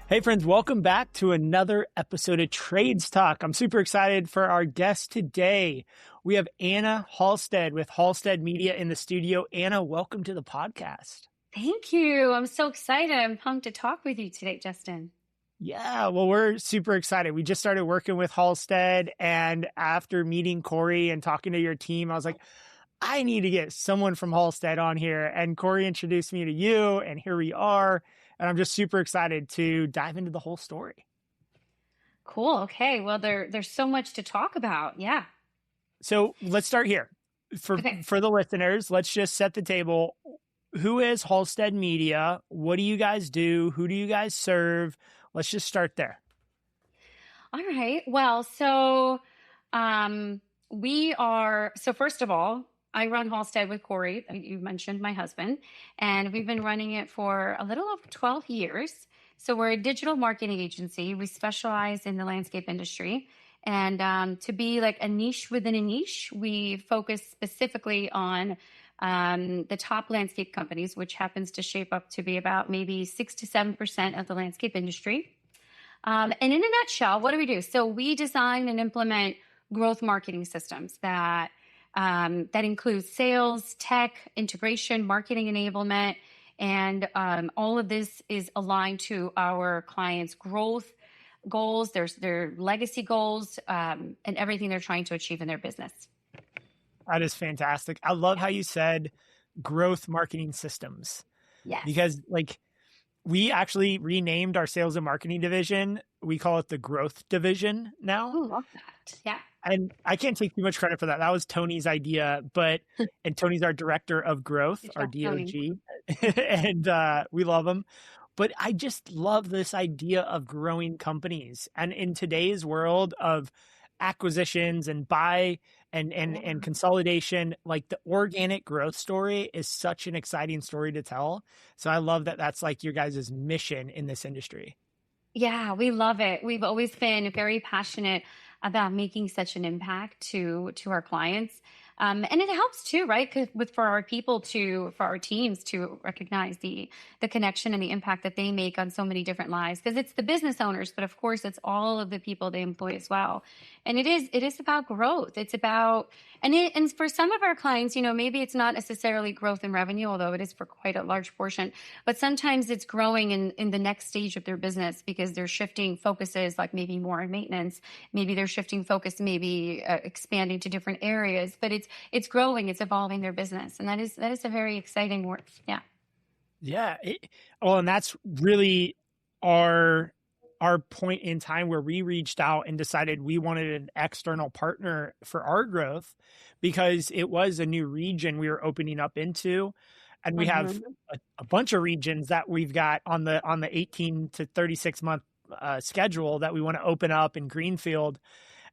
Hey friends, welcome back to another episode of Trades Talk. I'm super excited for our guest today. We have Anna Halstead with Halstead Media in the studio. Anna, welcome to the podcast. Thank you. I'm so excited. I'm pumped to talk with you today, Justin. Yeah, well, we're super excited. We just started working with Halstead, and after meeting Corey and talking to your team, I was like, I need to get someone from Halstead on here. And Corey introduced me to you, and here we are. And I'm just super excited to dive into the whole story. Cool. Okay. Well, there's so much to talk about. Yeah. So let's start here. Okay. For the listeners, let's just set the table. Who is Halstead Media? What do you guys do? Who do you guys serve? Let's just start there. All right. Well, so first of all, I run Halstead with Corey. You mentioned my husband, and we've been running it for a little over 12 years. So we're a digital marketing agency. We specialize in the landscape industry. And to be like a niche within a niche, we focus specifically on the top landscape companies, which happens to shape up to be about maybe 6 to 7% of the landscape industry. And in a nutshell, what do we do? So we design and implement growth marketing systems that includes sales, tech, integration, marketing enablement, and all of this is aligned to our clients' growth goals, their legacy goals, and everything they're trying to achieve in their business. That is fantastic. I love how you said growth marketing systems. Yes. Because we actually renamed our sales and marketing division. We call it the growth division now. Oh, love that. Yeah. And I can't take too much credit for that. That was Tony's idea, and Tony's our director of growth, our DOG, and we love him. But I just love this idea of growing companies. And in today's world of acquisitions and buy and consolidation, like the organic growth story is such an exciting story to tell. So I love that that's like your guys' mission in this industry. Yeah, we love it. We've always been very passionate about making such an impact to our clients. And it helps too, right? For our teams to recognize the connection and the impact that they make on so many different lives. Because it's the business owners, but of course it's all of the people they employ as well. And it is about growth. It's about, and for some of our clients, maybe it's not necessarily growth in revenue, although it is for quite a large portion, but sometimes it's growing in the next stage of their business because they're shifting focuses, like maybe more in maintenance, maybe they're shifting focus, maybe expanding to different areas, but it's growing, it's evolving their business. And that is a very exciting work. Yeah. Yeah. And that's really our point in time where we reached out and decided we wanted an external partner for our growth because it was a new region we were opening up into. And we have a bunch of regions that we've got on the 18 to 36 month schedule that we want to open up in Greenfield.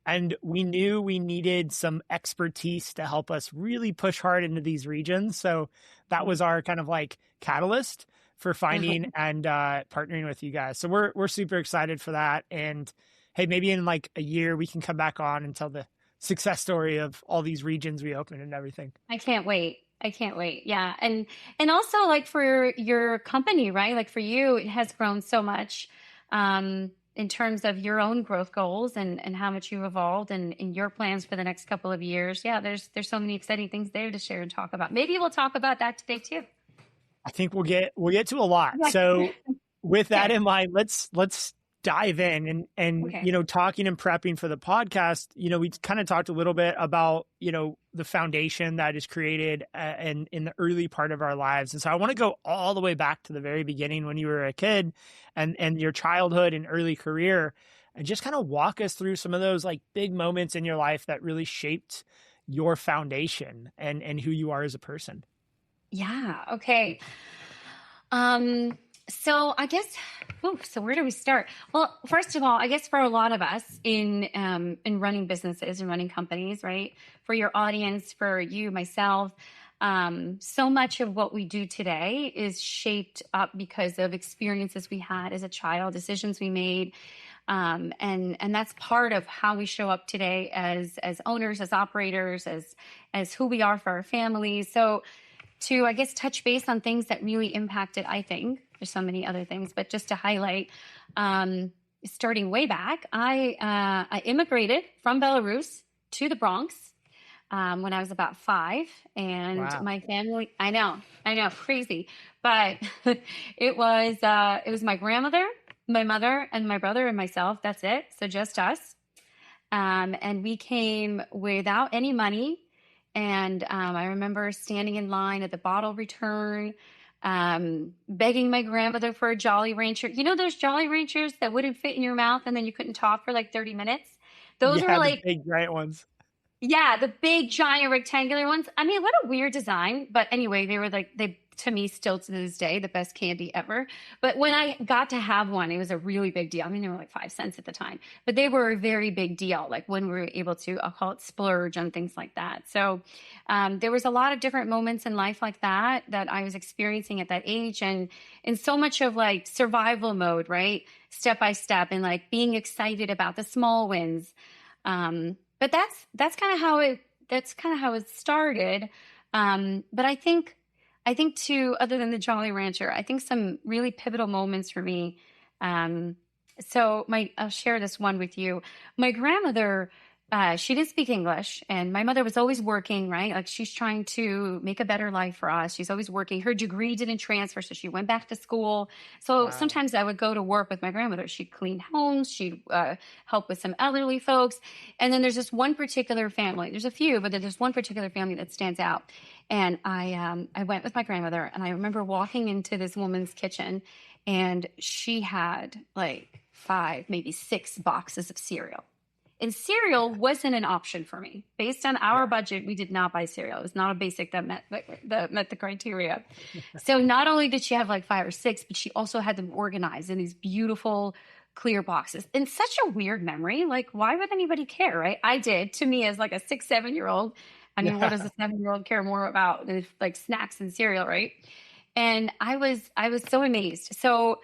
And we knew we needed some expertise to help us really push hard into these regions. So that was our kind of like catalyst for finding and partnering with you guys. So we're super excited for that. And hey, maybe in like a year we can come back on and tell the success story of all these regions we opened and everything. I can't wait. Yeah. And also like for your company, right? Like for you, it has grown so much in terms of your own growth goals and how much you've evolved and in your plans for the next couple of years. Yeah, there's so many exciting things there to share and talk about. Maybe we'll talk about that today too. I think we'll get to a lot. Yeah. So with that in mind, let's dive in and talking and prepping for the podcast, we kind of talked a little bit about, the foundation that is created in the early part of our lives. And so I want to go all the way back to the very beginning when you were a kid and your childhood and early career and just kind of walk us through some of those like big moments in your life that really shaped your foundation and who you are as a person. Yeah. Okay. So I guess, so where do we start? Well, first of all, I guess for a lot of us in running businesses and running companies, right? For your audience, for you, myself, so much of what we do today is shaped up because of experiences we had as a child, decisions we made. And that's part of how we show up today as owners, as operators, as who we are for our families. So to, I guess, touch base on things that really impacted, I think, there's so many other things, but just to highlight, um, starting way back, I immigrated from Belarus to the Bronx when I was about 5, and Wow. my family. I know, crazy, but it was my grandmother, my mother, and my brother and myself. That's it. So just us. And we came without any money. And I remember standing in line at the bottle return, begging my grandmother for a Jolly Rancher. You know those Jolly Ranchers that wouldn't fit in your mouth and then you couldn't talk for like 30 minutes? Those were Yeah, the like, big giant ones. yeah, the big giant rectangular ones. I mean, what a weird design. But anyway, they were like, they, to me, still to this day, the best candy ever. But when I got to have one, it was a really big deal. I mean, they were like 5 cents at the time, but they were a very big deal. Like when we were able to, I'll call it splurge on things like that. So there was a lot of different moments in life like that that I was experiencing at that age, and in so much of like survival mode, right? Step by step, and like being excited about the small wins. But that's kind of how it started. But I think too, other than the Jolly Rancher, I think some really pivotal moments for me. Um, I'll share this one with you. My grandmother, she didn't speak English, and my mother was always working, right? Like she's trying to make a better life for us. She's always working. Her degree didn't transfer, so she went back to school. So Wow. sometimes I would go to work with my grandmother. She'd clean homes, she'd help with some elderly folks. And then there's this one particular family. There's a few, but there's one particular family that stands out. And I went with my grandmother, and I remember walking into this woman's kitchen, and she had like 5, maybe 6 boxes of cereal. And cereal wasn't an option for me. Based on our Yeah. budget, we did not buy cereal. It was not a basic that met the criteria. So not only did she have like 5 or 6, but she also had them organized in these beautiful clear boxes. And such a weird memory. Like, why would anybody care, right? I did. To me, as like a 6, 7 year old. I mean, what Yeah. does a 7 year old care more about than like snacks and cereal, right? And I was so amazed. So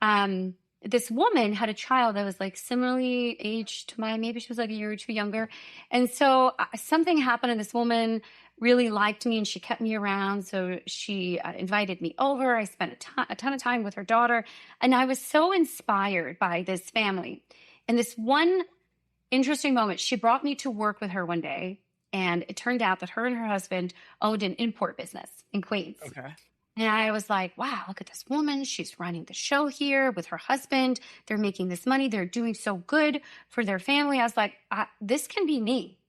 um, this woman had a child that was like similarly aged to mine. Maybe she was like a year or two younger. And so something happened, and this woman really liked me, and she kept me around. So she invited me over. I spent a ton of time with her daughter, and I was so inspired by this family. And this one interesting moment, she brought me to work with her one day, and it turned out that her and her husband owned an import business in Queens. Okay. And I was like, wow, look at this woman. She's running the show here with her husband. They're making this money. They're doing so good for their family. I was like, this can be me.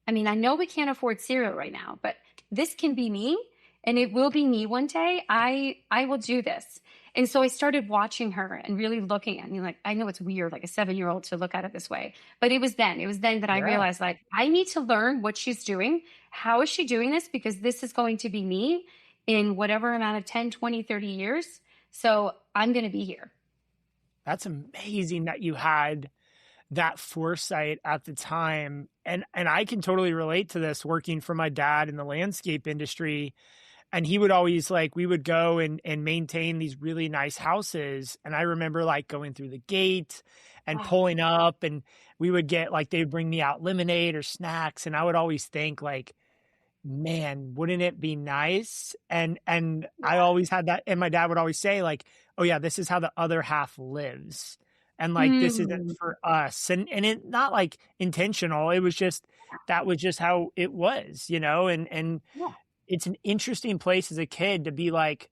I mean, I know we can't afford cereal right now, but this can be me, and it will be me one day. I will do this. And so I started watching her and really looking at me. Like, I know it's weird, like a 7 year old to look at it this way, but it was then that I Yeah. realized, like, I need to learn what she's doing. How is she doing this? Because this is going to be me in whatever amount of 10, 20, 30 years. So I'm going to be here. That's amazing that you had that foresight at the time. And I can totally relate to this, working for my dad in the landscape industry. And he would always, like, we would go and maintain these really nice houses. And I remember like going through the gate and Oh, pulling up, and we would get like, they'd bring me out lemonade or snacks. And I would always think like, man, wouldn't it be nice? And I yeah. always had that, and my dad would always say like, oh yeah, this is how the other half lives. And like, this isn't Mm, for us. And it not like intentional. It was just, that was just how it was, and yeah. it's an interesting place as a kid to be like,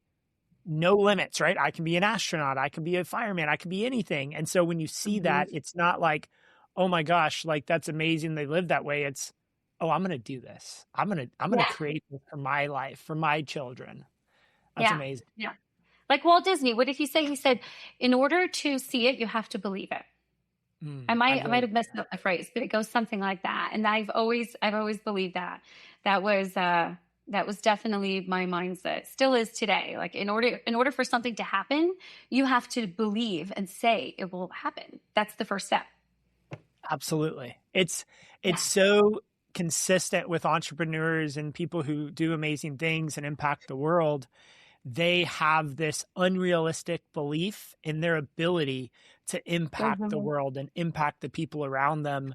no limits, right? I can be an astronaut, I can be a fireman, I can be anything. And so when you see Mhm. that, it's not like, oh my gosh, like that's amazing they live that way. It's, oh, I'm gonna do this. I'm gonna Yeah. create this for my life, for my children. That's Yeah. amazing. Yeah. Like Walt Disney, what did he say? He said, in order to see it, you have to believe it. I've I might heard have messed up the phrase, but it goes something like that. And I've always believed that. That was, that was definitely my mindset. Still is today. Like in order for something to happen, you have to believe and say it will happen. That's the first step. absolutely. It's Yeah. so consistent with entrepreneurs and people who do amazing things and impact the world. They have this unrealistic belief in their ability to impact the Mhm. world and impact the people around them.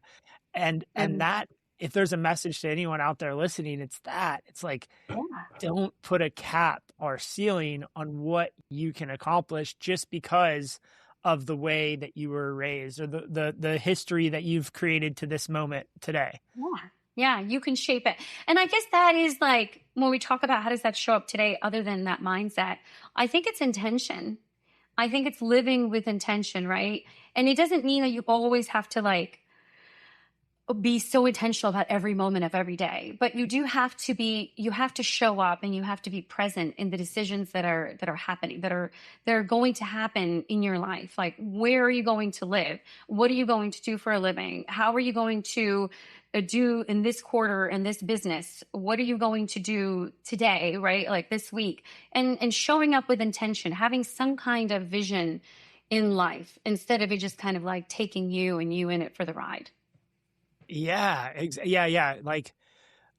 And Mhm. that if there's a message to anyone out there listening, it's that. It's like, Yeah. don't put a cap or ceiling on what you can accomplish just because of the way that you were raised or the history that you've created to this moment today. Yeah. Yeah, you can shape it. And I guess that is like when we talk about how does that show up today, other than that mindset, I think it's intention. I think it's living with intention, right? And it doesn't mean that you always have to like be so intentional about every moment of every day, but you have to show up and you have to be present in the decisions that are happening, that are going to happen in your life. Like, where are you going to live? What are you going to do for a living? How are you going to do in this quarter in this business? What are you going to do today, right? Like this week, and showing up with intention, having some kind of vision in life instead of it just kind of like taking you and you in it for the ride. Yeah, yeah. Like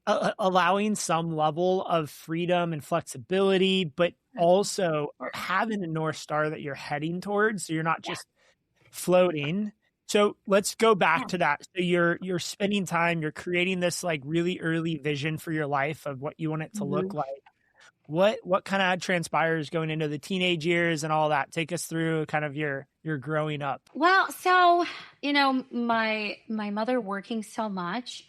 allowing some level of freedom and flexibility, but also having a North Star that you're heading towards. So you're not Yeah. just floating. So let's go back Yeah. to that. So you're spending time, you're creating this like really early vision for your life of what you want it to look Mhm. like. What kind of transpires going into the teenage years and all that? Take us through kind of your growing up. Well, so my mother working so much,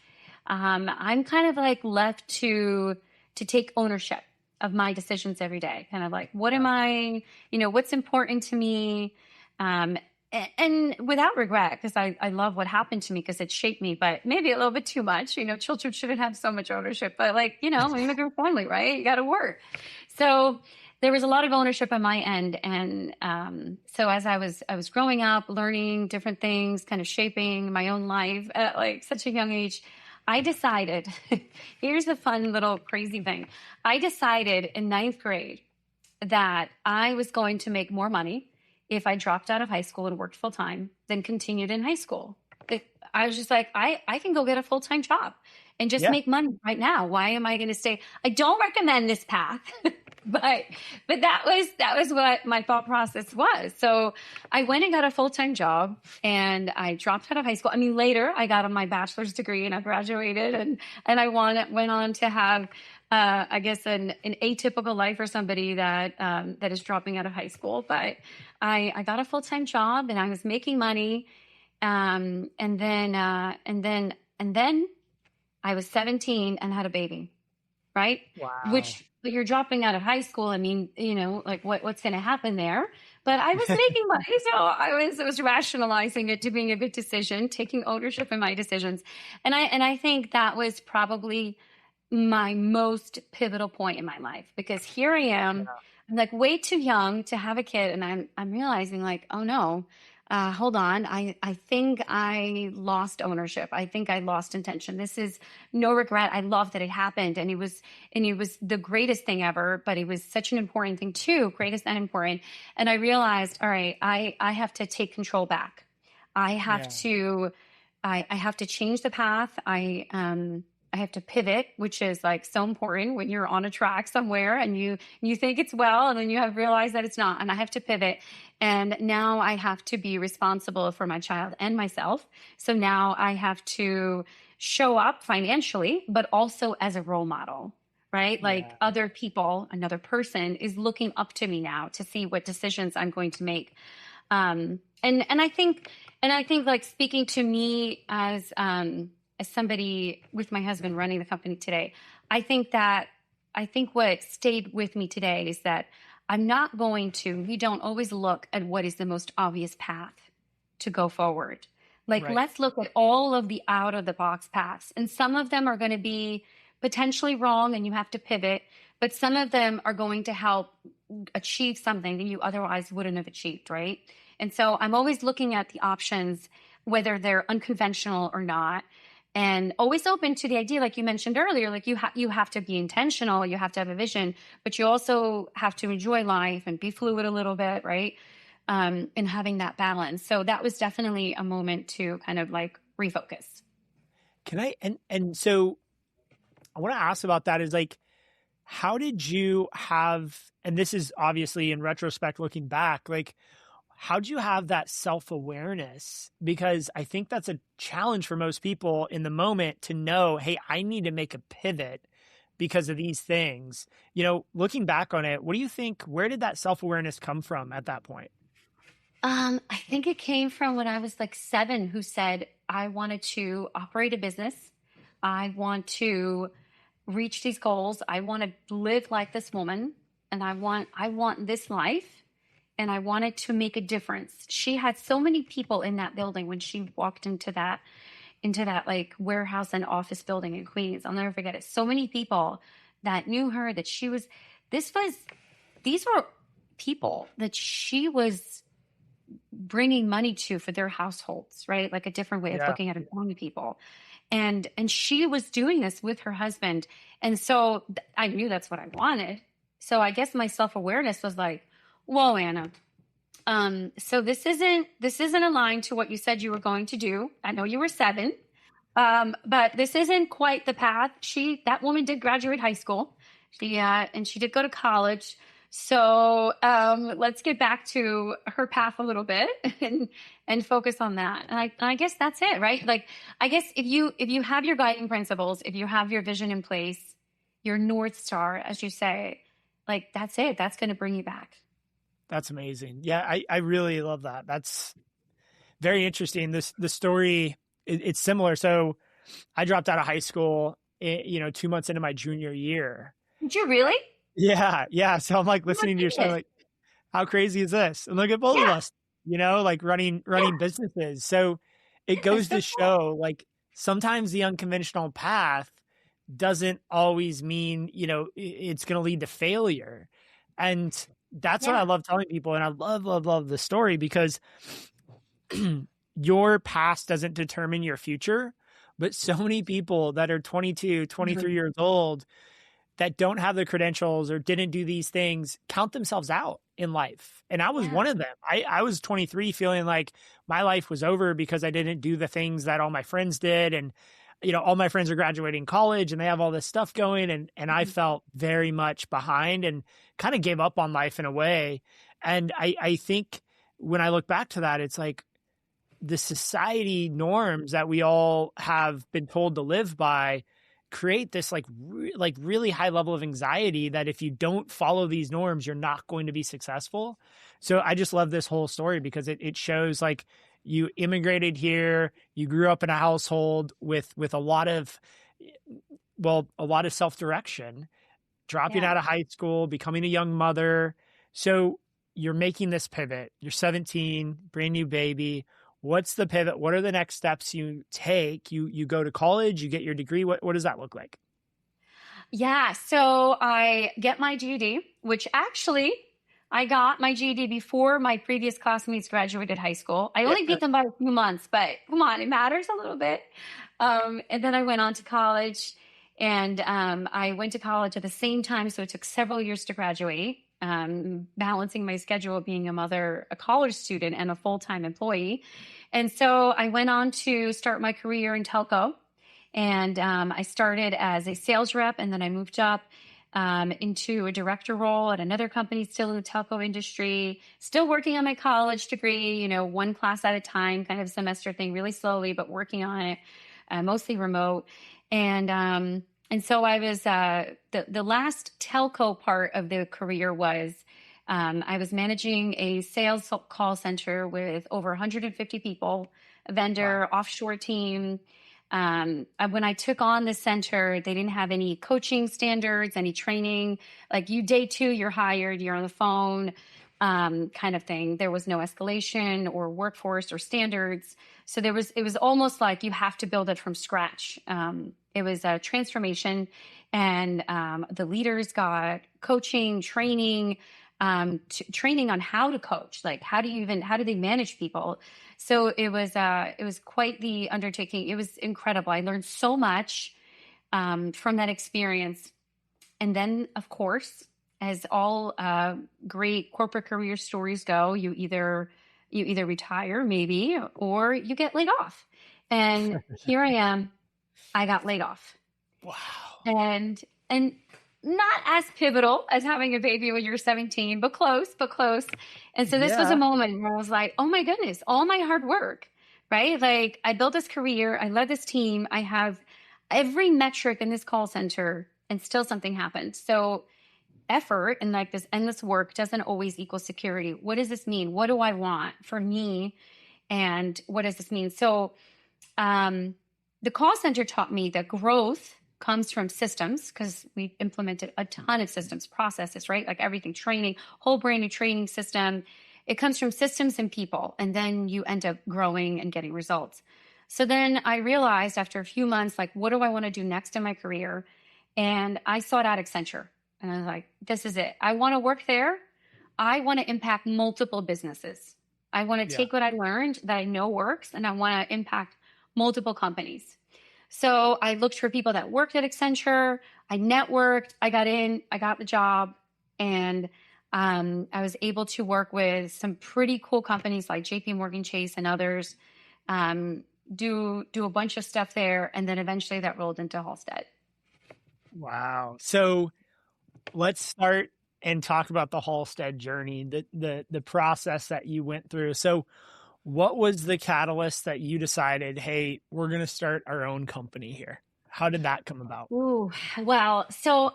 I'm kind of like left to take ownership of my decisions every day. Kind of like, what am I? What's important to me? And without regret, because I love what happened to me because it shaped me, but maybe a little bit too much. Children shouldn't have so much ownership, but like, immigrant family, right? You got to work. So there was a lot of ownership on my end, and so as I was growing up, learning different things, kind of shaping my own life at like such a young age, I decided. Here's the fun little crazy thing. I decided in ninth grade that I was going to make more money if I dropped out of high school and worked full time than continued in high school. I was just like, I can go get a full time job and just Yeah. make money right now. Why am I going to stay? I don't recommend this path, but that was what my thought process was. So I went and got a full time job, and I dropped out of high school. I mean, later I got my bachelor's degree and I graduated, and I went on to have I guess an atypical life for somebody that is dropping out of high school. But I got a full time job and I was making money, and then I was 17 and had a baby, right? Wow. But you're dropping out of high school. I mean, like what's going to happen there? But I was making money, so I was rationalizing it to being a good decision, taking ownership in my decisions, and I think that was probably my most pivotal point in my life, because here I am, I'm like way too young to have a kid, and I'm realizing like, oh no, hold on, I think I lost ownership. I think I lost intention. This is no regret. I love that it happened, and it was the greatest thing ever. But it was such an important thing too, greatest and important. And I realized, all right, I have to take control back. I have Yeah. to I have to change the path. I have to pivot, which is like so important when you're on a track somewhere and you think it's well, and then you have realized that it's not. And I have to pivot. And now I have to be responsible for my child and myself. So now I have to show up financially, but also as a role model, right? Like Yeah. other people, another person is looking up to me now to see what decisions I'm going to make. And I think like speaking to me as somebody with my husband running the company today, I think what stayed with me today is that we don't always look at what is the most obvious path to go forward. Like, Right. let's look at all of the out of the box paths. And some of them are going to be potentially wrong and you have to pivot, but some of them are going to help achieve something that you otherwise wouldn't have achieved, right? And so I'm always looking at the options, whether they're unconventional or not, and always open to the idea, like you mentioned earlier, like you have to be intentional, you have to have a vision, but you also have to enjoy life and be fluid a little bit, right? And having that balance. So that was definitely a moment to kind of like refocus. Can I and so I want to ask about that is like how did you have, and this is obviously in retrospect looking back, like how'd you have that self-awareness? Because I think that's a challenge for most people in the moment to know, hey, I need to make a pivot because of these things. Looking back on it, what do you think, where did that self-awareness come from at that point? I think it came from when I was like 7, who said, I wanted to operate a business. I want to reach these goals. I want to live like this woman, and I want this life, and I wanted to make a difference. She had so many people in that building when she walked into that like warehouse and office building in Queens. I'll never forget it. So many people that knew her, that she was these were people that she was bringing money to for their households, right? Like a different way of Yeah, looking at it, young people. And she was doing this with her husband. And so I knew that's what I wanted. So I guess my self-awareness was like, whoa, Anna. So this isn't aligned to what you said you were going to do. I know you were 7. But this isn't quite the path. That woman did graduate high school. And she did go to college. So let's get back to her path a little bit and focus on that. And I guess that's it, right? Like, I guess if you have your guiding principles, if you have your vision in place, your North Star, as you say, like that's it. That's going to bring you back. that's amazing. Yeah, I really love that. That's very interesting. The story, it's similar. So I dropped out of high school, 2 months into my junior year. Did you really? Yeah, yeah. So I'm like Oh my listening to your story, goodness. like, how crazy is this? And look at both of Yeah. us, like Yeah. running businesses. So it That's goes so to cool. show, like, sometimes the unconventional path doesn't always mean, it's going to lead to failure. And that's what I Yeah. love telling people. And I love, love, love the story because your past doesn't determine your future. But so many people that are 22, 23 Mhm. years old that don't have the credentials or didn't do these things count themselves out in life. And I was Yeah. one of them. I was 23 feeling like my life was over because I didn't do the things that all my friends did. And, all my friends are graduating college and they have all this stuff going. And I Mhm. felt very much behind and kind of gave up on life in a way. And I think when I look back to that, it's like the society norms that we all have been told to live by create this like really high level of anxiety that if you don't follow these norms, you're not going to be successful. So I just love this whole story because it shows like you immigrated here, you grew up in a household with a lot of, a lot of self-direction, dropping Yeah. out of high school, becoming a young mother. So you're making this pivot. You're 17, brand new baby. What's the pivot? What are the next steps you take? You go to college, you get your degree. What does that look like? Yeah. So I get my GED, which actually I got my GED before my previous classmates graduated high school. I only beat them by a few months, but come on, it matters a little bit. And then I went on to college, and I went to college at the same time. So it took several years to graduate, balancing my schedule being a mother, a college student, and a full-time employee. And so I went on to start my career in telco. And I started as a sales rep, and then I moved up into a director role at another company still in the telco industry, still working on my college degree, one class at a time, kind of semester thing, really slowly, but working on it, mostly remote. And so I was, the last telco part of the career was, I was managing a sales call center with over 150 people, a Wow. vendor, offshore team. When I took on the center, they didn't have any coaching standards, any training. Like day 2, you're hired, you're on the phone, kind of thing. There was no escalation or workforce or standards. So it was almost like you have to build it from scratch. It was a transformation, and the leaders got coaching, training, training on how to coach, like how do they manage people. So it was quite the undertaking. It was incredible. I learned so much from that experience. And then, of course, as all great corporate career stories go, you either retire, maybe, or you get laid off. And here I am. I got laid off, Wow. and not as pivotal as having a baby when you're 17, but close, but close. And so this was a Yeah. moment where I was like, oh my goodness, all my hard work, right? Like I built this career, I led this team, I have every metric in this call center, and still something happened. So effort and like this endless work doesn't always equal security. What does this mean? What do I want for me? And what does this mean? So um, the call center taught me that growth comes from systems, because we implemented a ton of systems, processes, right? Like everything, training, whole brand new training system. It comes from systems and people, and then you end up growing and getting results. So then I realized after a few months, like, what do I want to do next in my career? And I sought out Accenture, and I was like, this is it. I want to work there. I want to impact multiple businesses. I want to Yeah. take what I learned that I know works, and I want to impact multiple companies. So I looked for people that worked at Accenture. I networked. I got in. I got the job, and I was able to work with some pretty cool companies like JP Morgan Chase and others. Do a bunch of stuff there, and then eventually that rolled into Halstead. Wow. So let's start and talk about the Halstead journey, the process that you went through. So what was the catalyst that you decided, hey, we're going to start our own company here? How did that come about? Ooh, well, so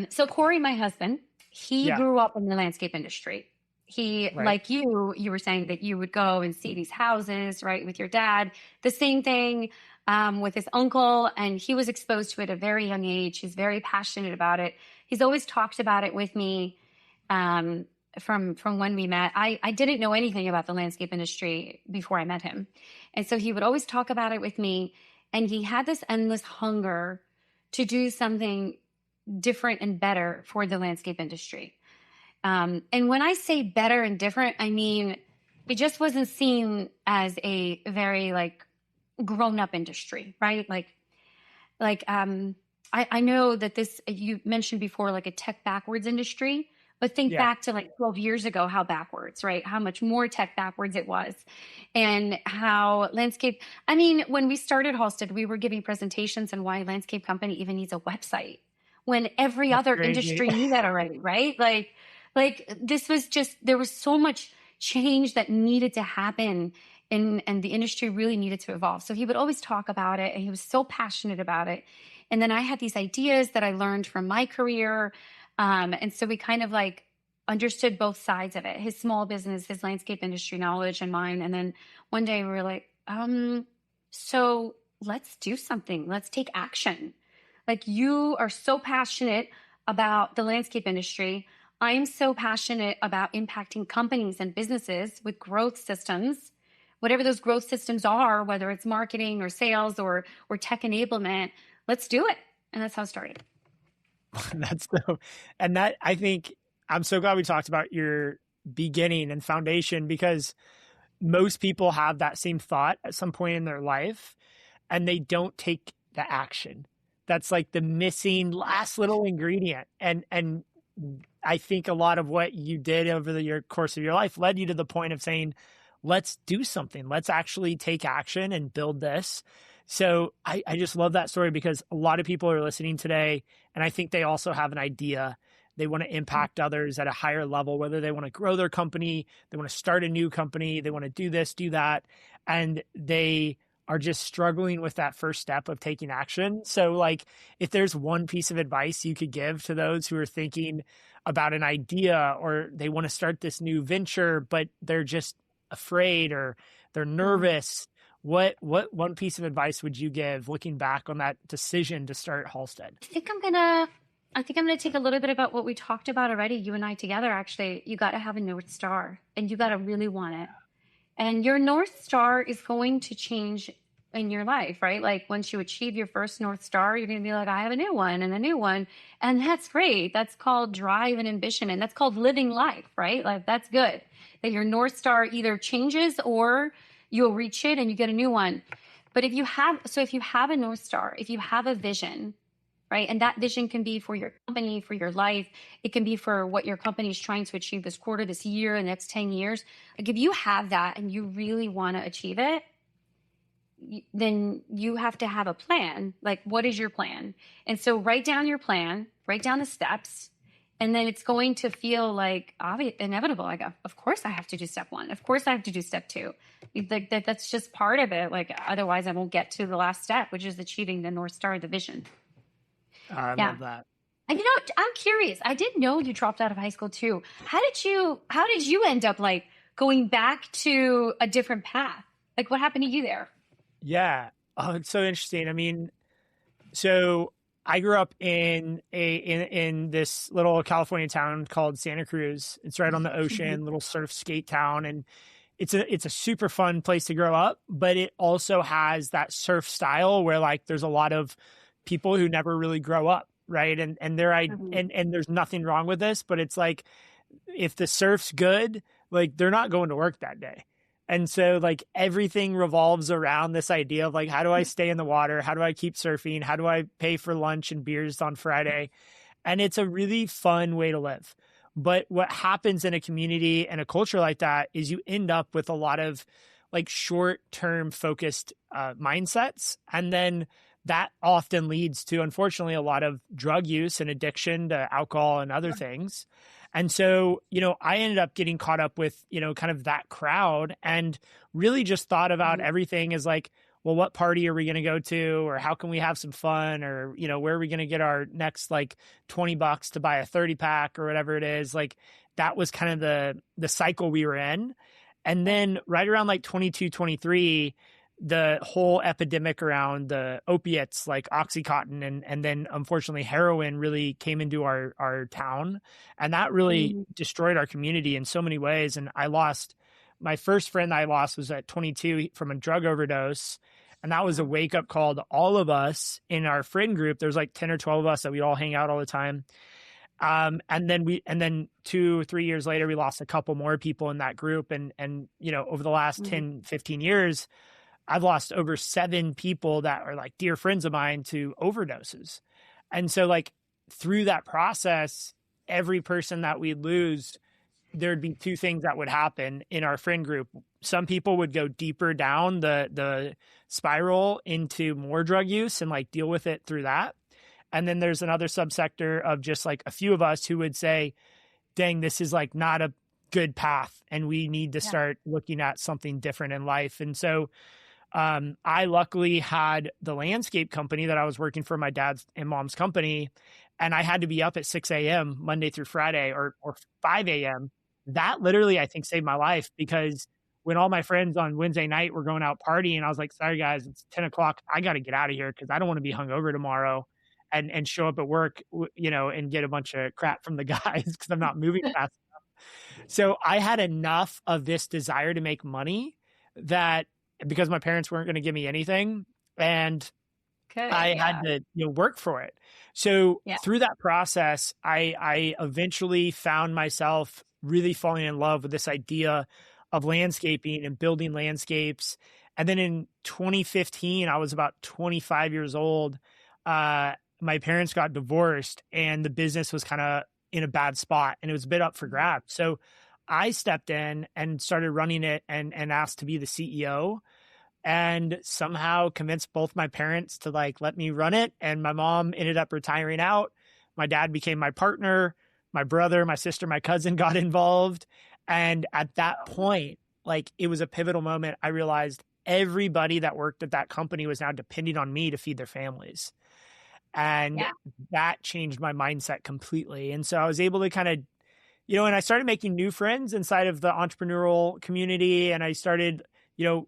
so Corey, my husband, he Yeah. grew up in the landscape industry. He, Right. like you were saying that you would go and see these houses, right, with your dad. The same thing with his uncle, and he was exposed to it at a very young age. He's very passionate about it. He's always talked about it with me um, from when we met. I didn't know anything about the landscape industry before I met him, and so he would always talk about it with me. And he had this endless hunger to do something different and better for the landscape industry. And when I say better and different, I mean, it just wasn't seen as a very like grown up industry, right? Like, I know that this, you mentioned before, like a tech backwards industry, but think Yeah. back to like 12 years ago, how backwards, right? How much more tech backwards it was, and how landscape, I mean, when we started Halstead, we were giving presentations on why landscape company even needs a website when every That's other crazy. industry knew that already, right? Like this was just, there was so much change that needed to happen, and the industry really needed to evolve. So he would always talk about it, and he was so passionate about it. And then I had these ideas that I learned from my career. And so we kind of like understood both sides of it, his small business, his landscape industry knowledge, and mine. And then one day we were like, so let's do something. Let's take action. Like, you are so passionate about the landscape industry. I'm so passionate about impacting companies and businesses with growth systems, whatever those growth systems are, whether it's marketing or sales or tech enablement. Let's do it. And that's how it started. That's so, and that, I think, I'm so glad we talked about your beginning and foundation, because most people have that same thought at some point in their life and they don't take the action. That's like the missing last little ingredient. And I think a lot of what you did over your course of your life led you to the point of saying, let's do something. Let's actually take action and build this. So I just love that story, because a lot of people are listening today, and I think they also have an idea. They want to impact others at a higher level, whether they want to grow their company, they want to start a new company, they want to do this, do that, and they are just struggling with that first step of taking action. So like, if there's one piece of advice you could give to those who are thinking about an idea, or they want to start this new venture, but they're just afraid or they're nervous, what one piece of advice would you give looking back on that decision to start Halstead? I think I'm gonna take a little bit about what we talked about already, you and I together. Actually, you got to have a North Star, and you got to really want it. And your North Star is going to change in your life, right? Like, once you achieve your first North Star, you're going to be like, I have a new one and a new one. And that's great. That's called drive and ambition. And that's called living life, right? Like, that's good that your North Star either changes or you'll reach it and you get a new one. But if you have a North Star, if you have a vision, right? And that vision can be for your company, for your life. It can be for what your company is trying to achieve this quarter, this year, the next 10 years. Like, if you have that and you really want to achieve it, then you have to have a plan. Like, what is your plan? And so write down your plan, write down the steps, and then it's going to feel like obvious, inevitable. Like, of course I have to do step one. Of course I have to do step two. Like that's just part of it. Like, otherwise I won't get to the last step, which is achieving the North Star, the vision. I Yeah. love that. And I'm curious. I didn't know you dropped out of high school too. How did you end up like going back to a different path? Like, what happened to you there? Yeah. Oh, it's so interesting. I mean, so I grew up in this little California town called Santa Cruz. It's right on the ocean, little surf skate town, and it's a super fun place to grow up, but it also has that surf style where like there's a lot of people who never really grow up, right? And and there's nothing wrong with this, but it's like if the surf's good, like they're not going to work that day. And so like everything revolves around this idea of like, how do I stay in the water? How do I keep surfing? How do I pay for lunch and beers on Friday? And it's a really fun way to live. But what happens in a community and a culture like that is you end up with a lot of like short-term focused mindsets. And then that often leads to, unfortunately, a lot of drug use and addiction to alcohol and other things. And so, I ended up getting caught up with, kind of that crowd and really just thought about everything as like, well, what party are we going to go to? Or how can we have some fun? Or, where are we going to get our next like $20 to buy a 30 pack or whatever it is? Like that was kind of the cycle we were in. And then right around like 22, 23, the whole epidemic around the opiates like Oxycontin and then unfortunately heroin really came into our town, and that really destroyed our community in so many ways. And my first friend I lost was at 22 from a drug overdose, and that was a wake up call to all of us in our friend group. There's like 10 or 12 of us that we all hang out all the time. And then 2 or 3 years later, we lost a couple more people in that group. And over the last 10, 15 years, I've lost over 7 people that are like dear friends of mine to overdoses. And so like through that process, every person that we lose, there'd be 2 things that would happen in our friend group. Some people would go deeper down the spiral into more drug use and like deal with it through that. And then there's another subsector of just like a few of us who would say, dang, this is like not a good path and we need to start looking at something different in life. And so I luckily had the landscape company that I was working for, my dad's and mom's company, and I had to be up at 6 a.m. Monday through Friday or 5 a.m. That literally, I think, saved my life, because when all my friends on Wednesday night were going out partying, I was like, sorry, guys, it's 10 o'clock. I got to get out of here because I don't want to be hungover tomorrow and show up at work, and get a bunch of crap from the guys because I'm not moving fast enough. So I had enough of this desire to make money that, because my parents weren't going to give me anything, and I had to work for it. So through that process, I eventually found myself really falling in love with this idea of landscaping and building landscapes. And then in 2015, I was about 25 years old. My parents got divorced and the business was kind of in a bad spot and it was a bit up for grabs. So I stepped in and started running it and asked to be the CEO, and somehow convinced both my parents to like let me run it. And my mom ended up retiring out. My dad became my partner. My brother, my sister, my cousin got involved. And at that point, like it was a pivotal moment. I realized everybody that worked at that company was now depending on me to feed their families. And that changed my mindset completely. And so I was able to kind of, and I started making new friends inside of the entrepreneurial community. And I started,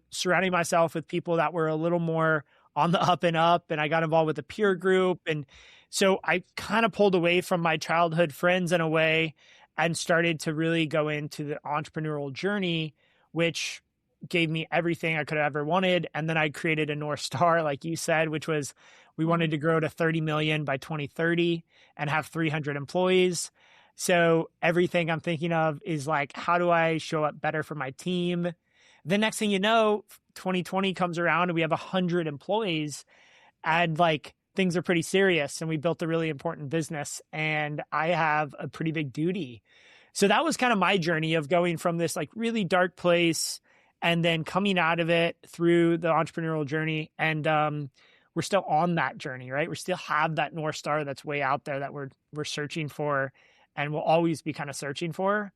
surrounding myself with people that were a little more on the up and up. And I got involved with a peer group. And so I kind of pulled away from my childhood friends in a way and started to really go into the entrepreneurial journey, which gave me everything I could have ever wanted. And then I created a North Star, like you said, which was we wanted to grow to 30 million by 2030 and have 300 employees. So everything I'm thinking of is like, how do I show up better for my team? The next thing you know, 2020 comes around and we have 100 employees, and like things are pretty serious, and we built a really important business, and I have a pretty big duty. So that was kind of my journey of going from this like really dark place and then coming out of it through the entrepreneurial journey. And we're still on that journey, right? We still have that North Star that's way out there that we're searching for, and we'll always be kind of searching for.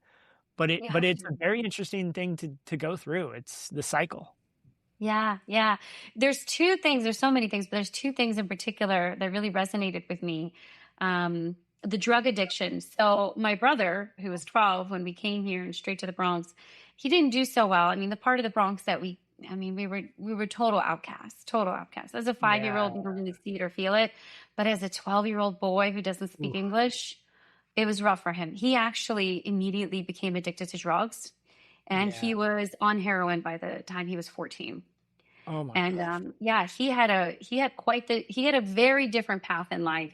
Yeah. But it's a very interesting thing to go through. It's the cycle. Yeah, yeah. There's two things, there's so many things, but there's two things in particular that really resonated with me. The drug addiction. So my brother, who was 12 when we came here and straight to the Bronx, he didn't do so well. I mean, the part of the Bronx that we were total outcasts, total outcasts. As a 5-year-old, you don't really see it or feel it, but as a 12-year-old boy who doesn't speak Ooh, English, it was rough for him. He actually immediately became addicted to drugs, and yeah. he was on heroin by the time he was 14. Oh my And gosh. yeah, he had a very different path in life.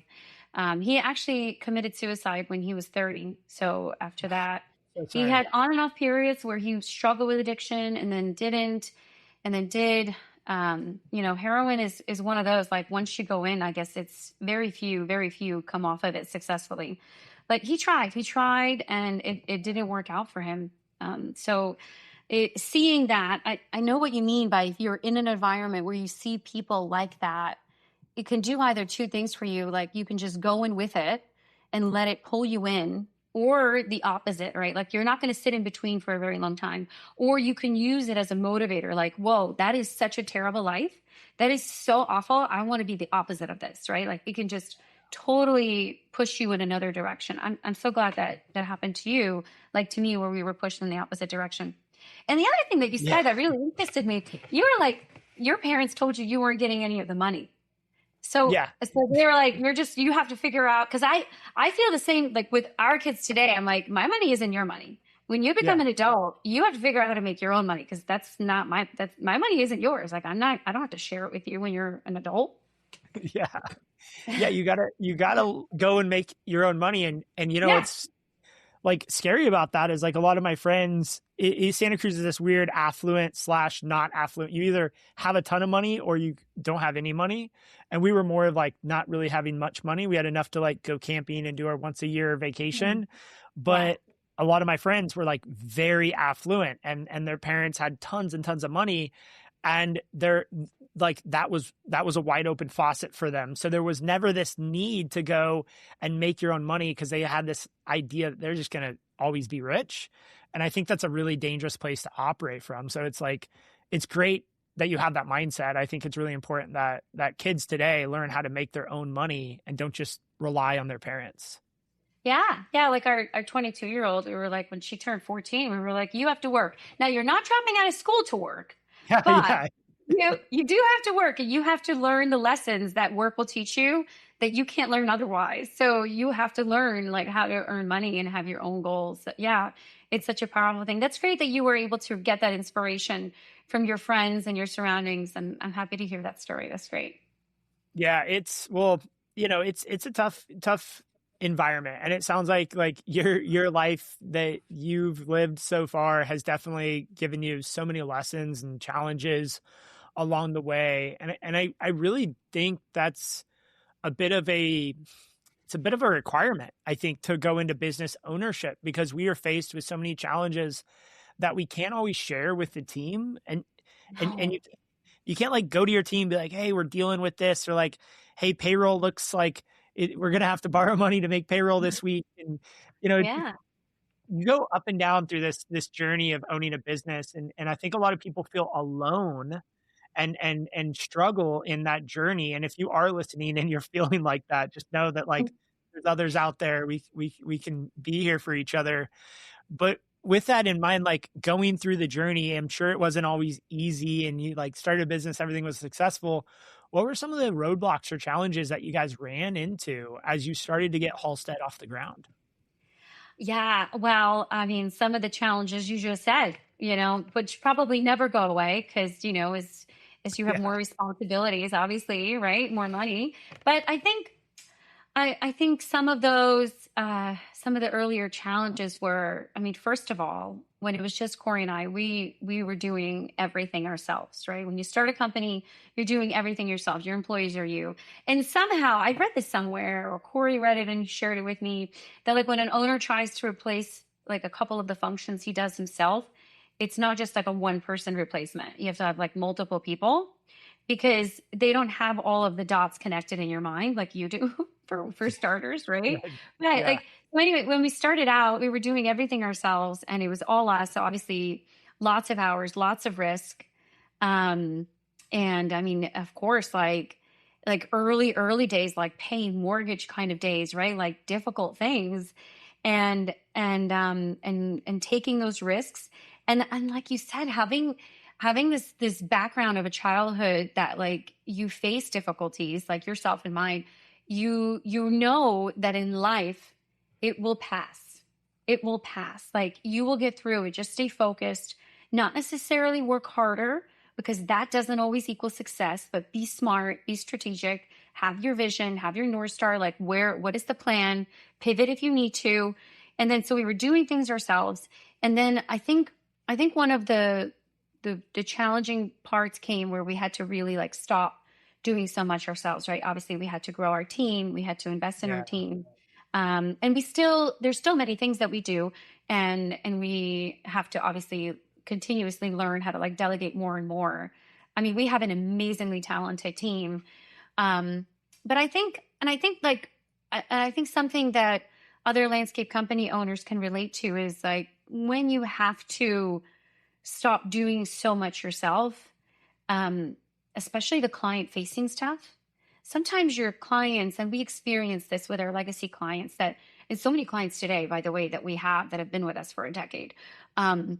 He actually committed suicide when he was 30. So after that, So he sorry. had on and off periods where he struggled with addiction and then didn't, and then did. Heroin is one of those, like, once you go in, I guess it's very few come off of it successfully. But he tried, and it didn't work out for him. So seeing that, I know what you mean by, if you're in an environment where you see people like that, it can do either two things for you. Like, you can just go in with it and let it pull you in, or the opposite, right? Like, you're not going to sit in between for a very long time. Or you can use it as a motivator, like, whoa, that is such a terrible life. That is so awful. I want to be the opposite of this, right? Like, it can just totally push you in another direction. I'm so glad that that happened to you, like to me, where we were pushed in the opposite direction. And the other thing that you Yeah. said that really interested me, you were like, your parents told you you weren't getting any of the money. So, Yeah. so they were like, you have to figure out, because I feel the same, like with our kids today. I'm like, my money isn't your money. When you become Yeah. an adult, you have to figure out how to make your own money, because that's my money isn't yours. Like, I don't have to share it with you when you're an adult. Yeah. Yeah. You gotta go and make your own money. And Yeah. it's like scary about that is like a lot of my friends, Santa Cruz is this weird affluent slash not affluent. You either have a ton of money or you don't have any money. And we were more of like not really having much money. We had enough to like go camping and do our once a year Mhm. vacation. Yeah. But a lot of my friends were like very affluent, and their parents had tons and tons of money, and they're like that was a wide open faucet for them. So there was never this need to go and make your own money because they had this idea that they're just going to always be rich. And I think that's a really dangerous place to operate from. So it's like it's great that you have that mindset. I think it's really important that kids today learn how to make their own money and don't just rely on their parents. Yeah. Yeah. Like our 22-year-old, we were like, when she turned 14, we were like, you have to work. Now, you're not dropping out of school to work, Yeah, but yeah. you do have to work, and you have to learn the lessons that work will teach you that you can't learn otherwise. So you have to learn, like, how to earn money and have your own goals. Yeah. It's such a powerful thing. That's great that you were able to get that inspiration from your friends and your surroundings. And I'm happy to hear that story. That's great. Yeah, it's well, it's a tough environment. And it sounds like your life that you've lived so far has definitely given you so many lessons and challenges along the way. And I really think that's a bit of a it's a bit of a requirement, I think, to go into business ownership because we are faced with so many challenges that we can't always share with the team. And No. you can't like go to your team and be like, hey, we're dealing with this, or like, hey, payroll looks like we're gonna have to borrow money to make payroll this week. And Yeah. you go up and down through this journey of owning a business, and I think a lot of people feel alone and struggle in that journey. And if you are listening and you're feeling like that, just know that like there's others out there. We can be here for each other. But with that in mind, like going through the journey, I'm sure it wasn't always easy, and you like started a business, everything was successful. What were some of the roadblocks or challenges that you guys ran into as you started to get Halstead off the ground? Yeah, well, I mean, some of the challenges you just said, which probably never go away, because, as you have more Yeah. responsibilities, obviously, right? More money. But I think some of the earlier challenges were, I mean, first of all, when it was just Corey and I, we were doing everything ourselves, right? When you start a company, you're doing everything yourself. Your employees are you. And somehow, I read this somewhere, or Corey read it and he shared it with me, that like when an owner tries to replace like a couple of the functions he does himself, it's not just like a one person replacement. You have to have like multiple people because they don't have all of the dots connected in your mind like you do for starters, right? Right. Right. Yeah. Like so anyway, when we started out, we were doing everything ourselves and it was all us. So obviously lots of hours, lots of risk. Um, and I mean, of course, like early days, like paying mortgage kind of days, right? Like difficult things and taking those risks. And like you said, having this background of a childhood that like you face difficulties like yourself and mine, you know that in life it will pass. It will pass. Like you will get through it. Just stay focused, not necessarily work harder because that doesn't always equal success, but be smart, be strategic, have your vision, have your North Star, like what is the plan, pivot if you need to. And then so we were doing things ourselves. And then I think one of the challenging parts came where we had to really like stop doing so much ourselves, right? Obviously we had to grow our team, we had to invest in our Yeah. team. And there's still many things that we do and we have to obviously continuously learn how to like delegate more and more. I mean, we have an amazingly talented team. Um, but I think something that other landscape company owners can relate to is like when you have to stop doing so much yourself, um, especially the client facing stuff. Sometimes your clients, and we experience this with our legacy clients that, and so many clients today, by the way, that we have that have been with us for a decade. Um,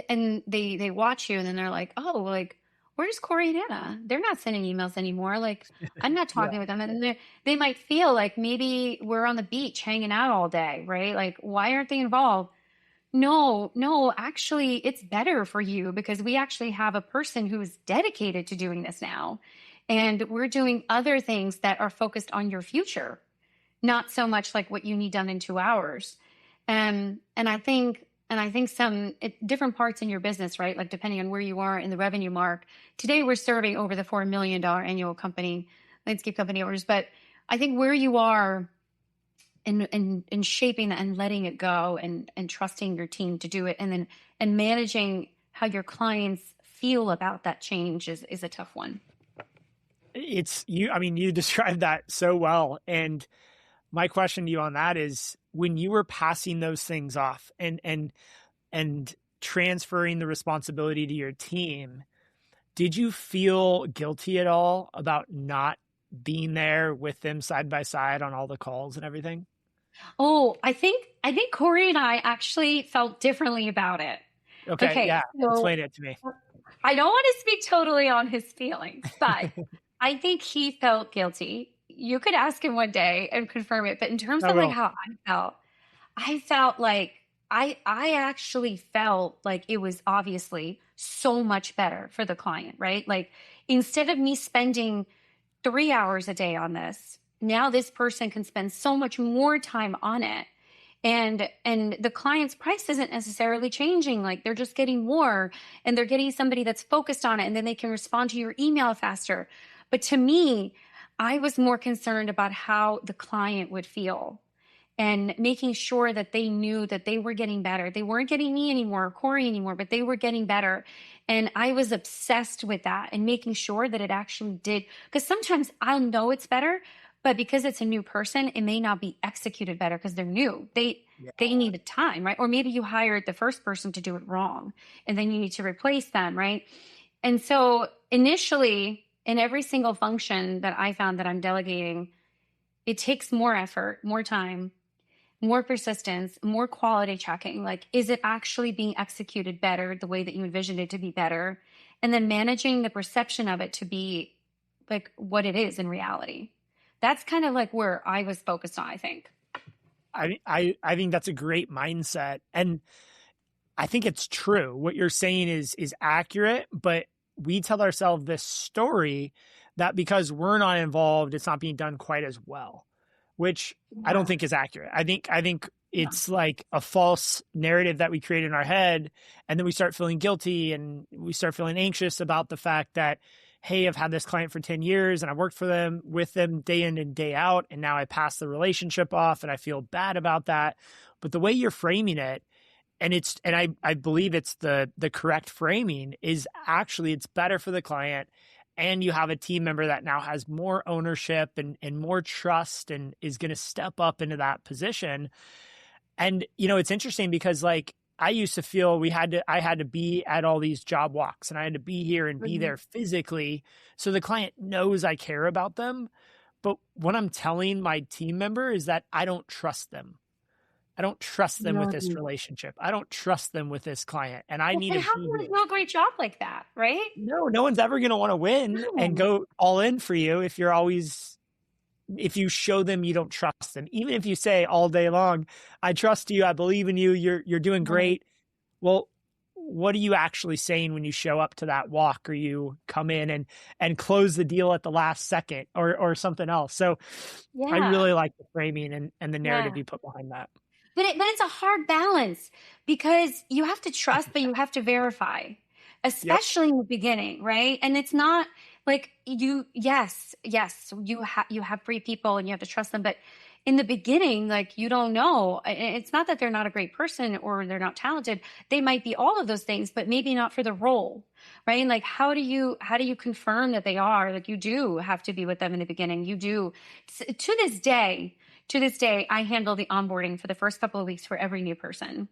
and they watch you and then they're like, oh, like, where's Corey and Anna? They're not sending emails anymore. Like, I'm not Yeah. talking with them. And they might feel like maybe we're on the beach hanging out all day, right? Like, why aren't they involved? No, no, actually, it's better for you because we actually have a person who is dedicated to doing this now. And we're doing other things that are focused on your future, not so much like what you need done in 2 hours. And I think different parts in your business, right? Like depending on where you are in the revenue mark. Today, we're serving over the $4 million annual landscape company owners. But I think where you are in shaping that and letting it go and trusting your team to do it and managing how your clients feel about that change is a tough one. It's you. I mean, you described that so well. And my question to you on that is when you were passing those things off and transferring the responsibility to your team, did you feel guilty at all about not being there with them side by side on all the calls and everything? Oh, I think Corey and I actually felt differently about it. Okay, Okay, yeah. so Explain it to me. I don't want to speak totally on his feelings, but I think he felt guilty. You could ask him one day and confirm it, but in terms I of like will. how I felt like I actually felt like it was obviously so much better for the client, right? Like instead of me spending 3 hours a day on this, now this person can spend so much more time on it. And the client's price isn't necessarily changing. Like they're just getting more and they're getting somebody that's focused on it and then they can respond to your email faster. But to me, I was more concerned about how the client would feel and making sure that they knew that they were getting better. They weren't getting me anymore, or Corey anymore, but they were getting better. And I was obsessed with that and making sure that it actually did. Because sometimes I'll know it's better, but because it's a new person, it may not be executed better because they're new. They Yeah. need the time, right? Or maybe you hired the first person to do it wrong and then you need to replace them, right? And so initially, in every single function that I found that I'm delegating, it takes more effort, more time, more persistence, more quality checking. Like, is it actually being executed better the way that you envisioned it to be better? And then managing the perception of it to be like what it is in reality. That's kind of like where I was focused on, I think. I think that's a great mindset. And I think it's true. What you're saying is accurate, but we tell ourselves this story that because we're not involved, it's not being done quite as well, which I don't Yeah. think is accurate. I think Yeah. it's like a false narrative that we create in our head, and then we start feeling guilty and we start feeling anxious about the fact that, hey, I've had this client for 10 years and I worked for them with them day in and day out, and now I pass the relationship off and I feel bad about that. But the way you're framing it I believe it's the correct framing is actually it's better for the client, and you have a team member that now has more ownership and more trust and is going to step up into that position. And it's interesting because like I used to feel I had to be at all these job walks and I had to be here and be Mhm. there physically so the client knows I care about them. But what I'm telling my team member is that I don't trust them. I don't trust them with this Mhm. relationship. I don't trust them with this client, and I Well, need then to how be do you here. do a great job like that, right? No one's ever going to want to win and No. go all in for you if you show them you don't trust them. Even if you say all day long, I trust you, I believe in you, you're doing Right. great. Well, what are you actually saying when you show up to that walk or you come in and close the deal at the last second or something else? So I Yeah. really like the framing and the narrative Yeah. you put behind that. But it's a hard balance because you have to trust, but you have to verify, Yep. especially in the beginning, right? And it's not like yes, you have free people and you have to trust them, but in the beginning, like you don't know. It's not that they're not a great person or they're not talented. They might be all of those things, but maybe not for the role, right? And like how do you confirm that they are? Like you do have to be with them in the beginning. You do to this day I handle the onboarding for the first couple of weeks for every new person.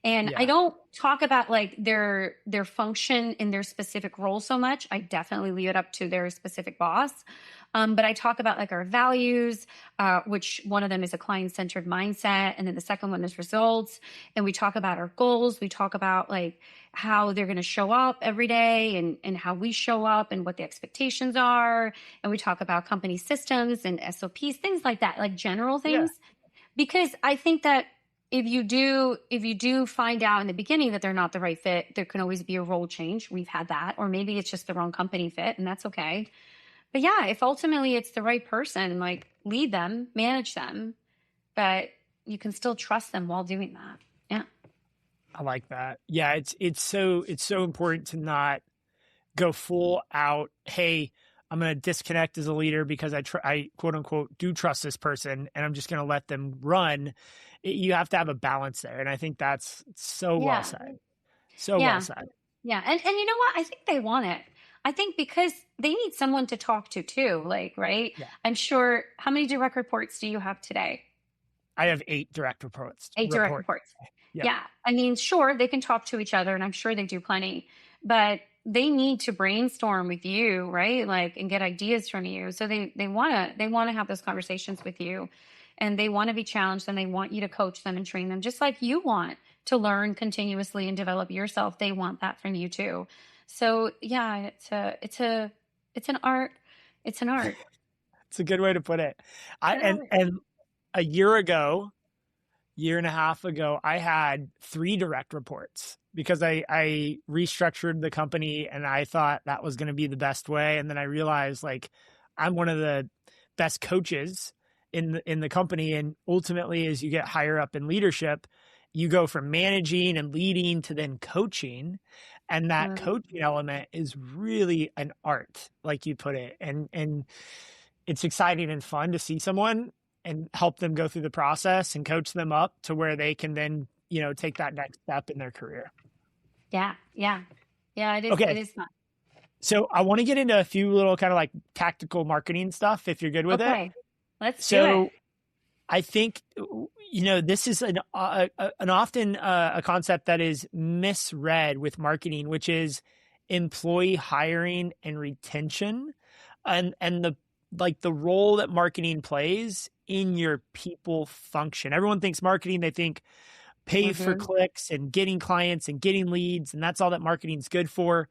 And I Yeah. don't talk about like their function in their specific role so much. I definitely leave it up to their specific boss. But I talk about like our values, which one of them is a client-centered mindset, and then the second one is results. And we talk about our goals. We talk about like how they're going to show up every day and how we show up and what the expectations are. And we talk about company systems and SOPs, things like that, like general Yeah. things. Because I think that if you do find out in the beginning that they're not the right fit, there can always be a role change. We've had that, or maybe it's just the wrong company fit, and that's okay. But yeah, if ultimately it's the right person, like lead them, manage them, but you can still trust them while doing that. Yeah. I like that. Yeah, it's so important to not go full out, hey, I'm going to disconnect as a leader because I quote unquote do trust this person and I'm just going to let them run. You have to have a balance there, and I think that's so well Yeah. said. So well Yeah. said. Yeah. And you know what? I think they want it. I think because they need someone to talk to too. Like, right? Yeah. I'm sure. How many direct reports do you have today? I have 8 direct reports. 8 direct reports. Yep. Yeah. I mean, sure, they can talk to each other and I'm sure they do plenty, but they need to brainstorm with you, right? Like and get ideas from you. So they want to have those conversations with you, and they want to be challenged, and they want you to coach them and train them just like you want to learn continuously and develop yourself. They want that from you too. So, yeah, it's an art. It's an art. It's a good way to put it. I It's an art. and a year and a half ago, I had 3 direct reports because I restructured the company and I thought that was going to be the best way. And then I realized like I'm one of the best coaches in the company. And ultimately, as you get higher up in leadership, you go from managing and leading to then coaching. And that Mm. coaching element is really an art, like you put it. And it's exciting and fun to see someone and help them go through the process and coach them up to where they can then, take that next step in their career. Yeah. Yeah. Yeah. It Okay. is fun. So I want to get into a few little kind of like tactical marketing stuff if you're good with it. Okay. Let's do it. So I think, this is an often a concept that is misread with marketing, which is employee hiring and retention and the role that marketing plays in your people function. Everyone thinks marketing, they think pay for Mhm. clicks and getting clients and getting leads, and that's all that marketing's good for.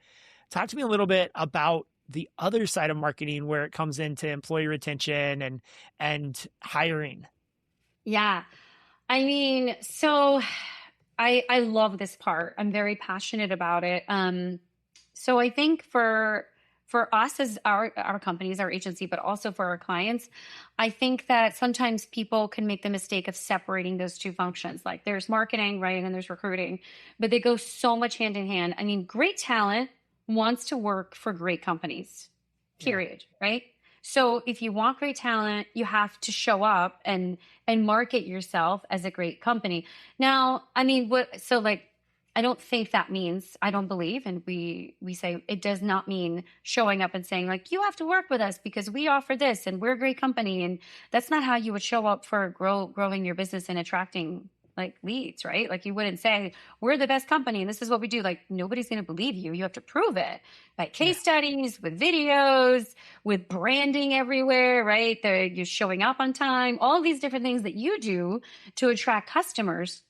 Talk to me a little bit about the other side of marketing where it comes into employee retention and hiring. Yeah. I mean, so I love this part. I'm very passionate about it. So I think for us as our companies, our agency, but also for our clients, I think that sometimes people can make the mistake of separating those two functions. Like there's marketing, right, and then there's recruiting, but they go so much hand in hand. I mean, great talent wants to work for great companies. Yeah. Period, right? So if you want great talent, you have to show up and market yourself as a great company. Now, I mean, what so like I don't think that means I don't believe, and we say it does not mean showing up and saying like you have to work with us because we offer this and we're a great company, and that's not how you would show up for growing your business and attracting like leads, right? Like you wouldn't say we're the best company and this is what we do. Like nobody's going to believe you. You have to prove it by Yeah. case studies, with videos, with branding everywhere, right? You're showing up on time, all these different things that you do to attract customers.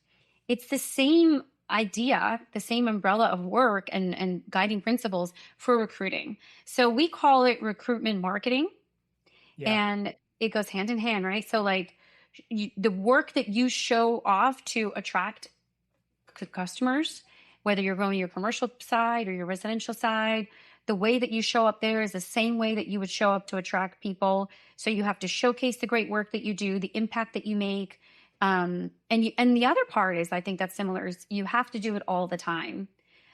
It's the same idea, the same umbrella of work and guiding principles for recruiting. So we call it recruitment marketing, Yeah. and it goes hand in hand, right? So like the work that you show off to attract customers, whether you're growing your commercial side or your residential side, the way that you show up there is the same way that you would show up to attract people. So you have to showcase the great work that you do, the impact that you make. And the other part is, I think that's similar, is you have to do it all the time.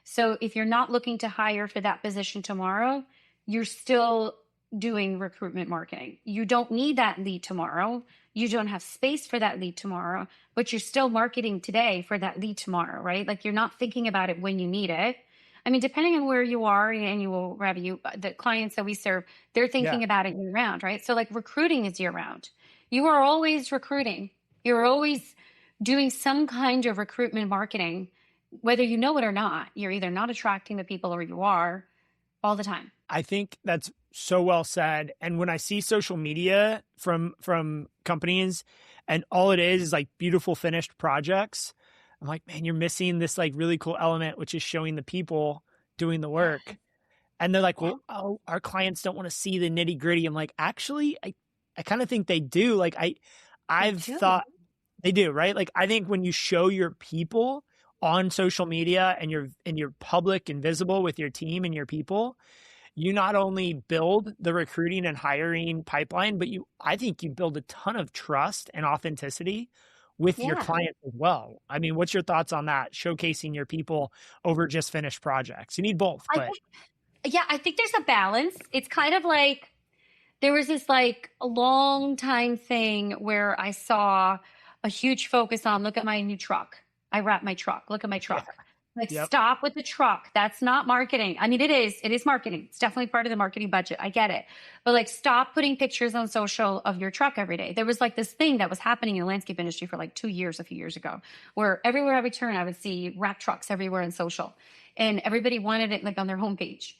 So if you're not looking to hire for that position tomorrow, you're still doing recruitment marketing. You don't need that lead tomorrow. You don't have space for that lead tomorrow, but you're still marketing today for that lead tomorrow, right? Like you're not thinking about it when you need it. I mean, depending on where you are in annual revenue, the clients that we serve, they're Yeah. thinking about it year round, right? So like recruiting is year round. You are always recruiting. You're always doing some kind of recruitment marketing, whether you know it or not. You're either not attracting the people or you are, all the time. I think that's so well said. And when I see social media from companies and all it is like beautiful finished projects, I'm like, man, you're missing this like really cool element, which is showing the people doing the Yeah. work. And they're like, Yeah. well, oh, our clients don't want to see the nitty gritty. I'm like, actually, I kind of think they do. Like They I've do. thought they do, right? Like I think when you show your people on social media and you're public and visible with your team and your people, you not only build the recruiting and hiring pipeline, but I think you build a ton of trust and authenticity with your Yeah. clients as well. I mean, what's your thoughts on that? Showcasing your people over just finished projects. You need both, I but think, yeah, I think there's a balance. It's kind of like there was this like a long time thing where I saw a huge focus on look at my new truck. I wrap my truck. Look at my yeah, truck. Like yep, stop with the truck. That's not marketing. I mean, it is marketing. It's definitely part of the marketing budget. I get it. But like stop putting pictures on social of your truck every day. There was like this thing that was happening in the landscape industry for like 2 years, a few years ago, where everywhere I would turn, I would see wrap trucks everywhere on social. And everybody wanted it like on their homepage.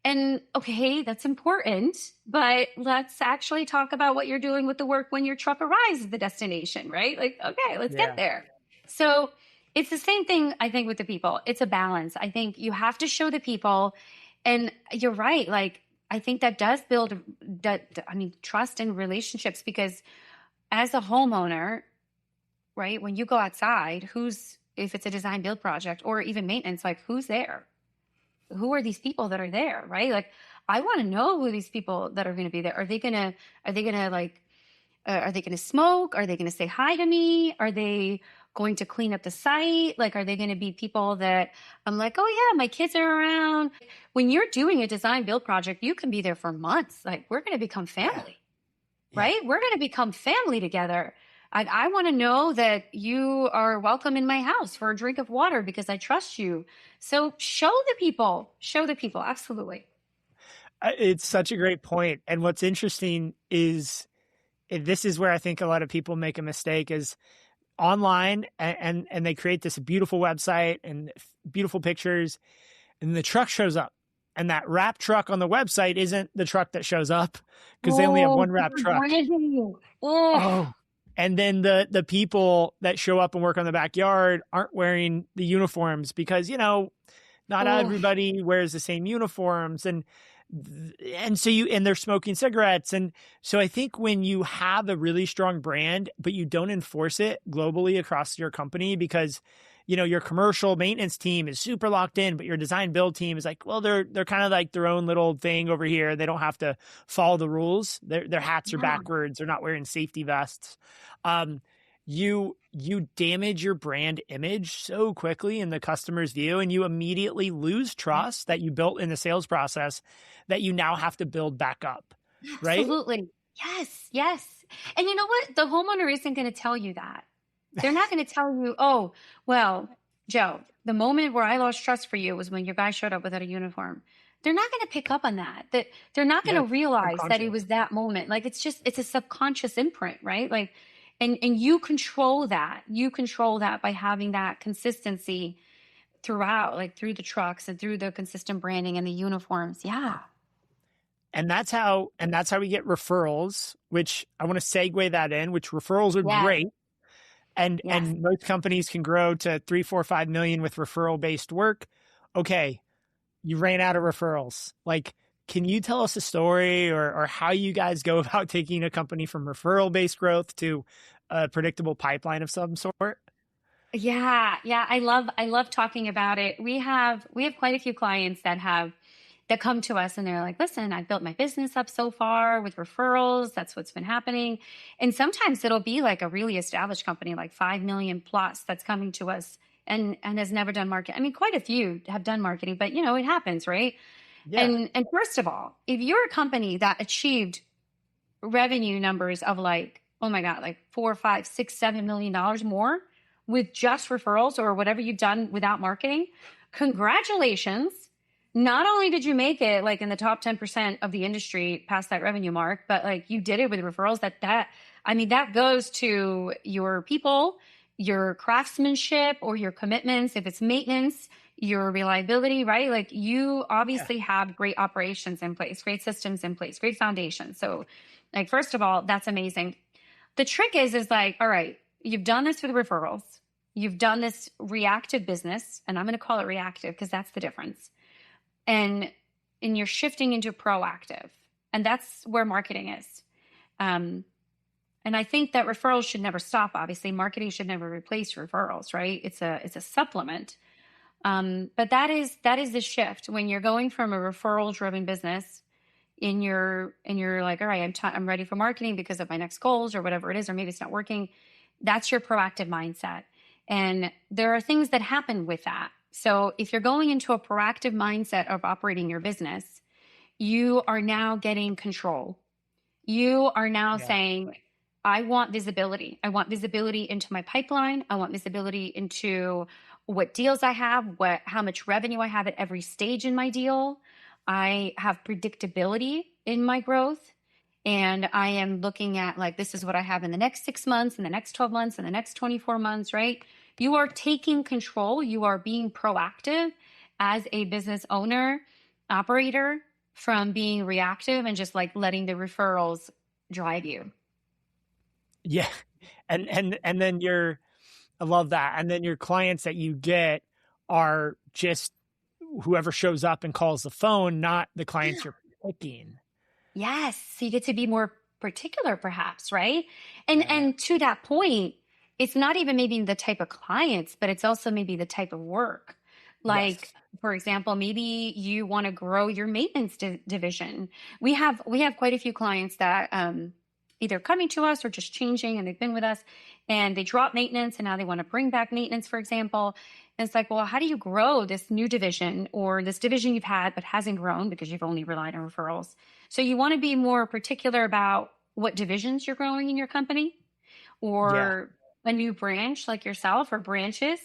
And okay, that's important, but let's actually talk about what you're doing with the work when your truck arrives at the destination, right? Like, okay, let's get yeah, there. So it's the same thing, I think, with the people. It's a balance. I think you have to show the people, and you're right. Like, I think that does build trust and relationships because as a homeowner, right, when you go outside, if it's a design build project or even maintenance, like who's there? Who are these people that are there, right? Like I want to know who these people that are going to be there. Are they gonna like are they going to smoke? Are they going to say hi to me? Are they going to clean up the site? Like are they going to be people that I'm like, oh yeah, my kids are around? When you're doing a design build project, you can be there for months. Like we're going to become yeah, family, yeah. right? We're going to become family together. I want to know that you are welcome in my house for a drink of water because I trust you. So show the people. Absolutely. It's such a great point. And what's interesting is this is where I think a lot of people make a mistake is online and they create this beautiful website and beautiful pictures and the truck shows up and that wrap truck on the website isn't the truck that shows up because they only have Oh, one wrap truck. oh, Oh, and then the people that show up and work on the backyard aren't wearing the uniforms because, not oh, everybody wears the same uniforms and they're smoking cigarettes. And so I think when you have a really strong brand, but you don't enforce it globally across your company because, your commercial maintenance team is super locked in, but your design build team is like, well, they're kind of like their own little thing over here. They don't have to follow the rules. Their hats are yeah. backwards. They're not wearing safety vests. You damage your brand image so quickly in the customer's view, and you immediately lose trust that you built in the sales process that you now have to build back up. right? Absolutely. Yes, yes. And you know what? The homeowner isn't going to tell you that. They're not going to tell you, oh, well, Joe, the moment where I lost trust for you was when your guy showed up without a uniform. They're not going to pick up on that. That they're not going Yeah, to realize that it subconscious. was that moment. Like it's a subconscious imprint, right? Like, and you control that. You control that by having that consistency throughout, like through the trucks and through the consistent branding and the uniforms. Yeah. And that's how we get referrals, which I want to segue that in, which referrals are Yes. great. And Yes. and most companies can grow to 3, 4, 5 million with referral based work. Okay, you ran out of referrals. Like, can you tell us a story or how you guys go about taking a company from referral based growth to a predictable pipeline of some sort? Yeah, yeah, I love talking about it. We have quite a few clients that come to us and they're like, "Listen, I've built my business up so far with referrals. That's what's been happening." And sometimes it'll be like a really established company like 5 million plus that's coming to us and has never done marketing. I mean, quite a few have done marketing, but it happens, right? Yeah. And first of all, if you're a company that achieved revenue numbers of like, oh my God, like 4, 5, 6, $7 million more with just referrals or whatever you've done without marketing, congratulations. Not only did you make it like in the top 10% of the industry past that revenue mark, but like you did it with referrals I mean, that goes to your people, your craftsmanship or your commitments. If it's maintenance, your reliability, right? Like you Yeah. obviously have great operations in place, great systems in place, great foundation. So like, first of all, that's amazing. The trick is like, all right, you've done this with referrals. You've done this reactive business, and I'm going to call it reactive because that's the difference. And you're shifting into proactive, and that's where marketing is. Um, and I think that referrals should never stop. Obviously, marketing should never replace referrals, right? It's a supplement. But that is the shift when you're going from a referral driven business and you're like, all right, I'm ready for marketing because of my next goals or whatever it is, or maybe it's not working. That's your proactive mindset. And there are things that happen with that. So if you're going into a proactive mindset of operating your business, you are now getting control. You are now Yeah. saying, I want visibility. I want visibility into my pipeline. I want visibility into what deals I have, how much revenue I have at every stage in my deal. I have predictability in my growth. And I am looking at like, this is what I have in the next 6 months, in the next 12 months, in the next 24 months, right? You are taking control. You are being proactive as a business owner, operator, from being reactive and just like letting the referrals drive you. Yeah. And then I love that. And then your clients that you get are just whoever shows up and calls the phone, not the clients you're picking. Yes, so you get to be more particular perhaps, right? And Yeah. and to that point, it's not even maybe the type of clients, but it's also maybe the type of work. Like Yes. for example, maybe you want to grow your maintenance division. We have quite a few clients that either coming to us or just changing and they've been with us and they drop maintenance and now they want to bring back maintenance, for example. And it's like, well, how do you grow this new division or this division you've had but hasn't grown because you've only relied on referrals? So you want to be more particular about what divisions you're growing in your company Yeah. or a new branch like yourself or branches,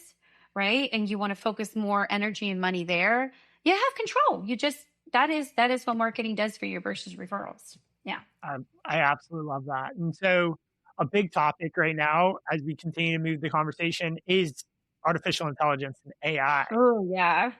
right? And you want to focus more energy and money there. You have control. That is what marketing does for you versus referrals. Yeah. I absolutely love that. And so a big topic right now, as we continue to move the conversation, is artificial intelligence and AI. Oh, yeah.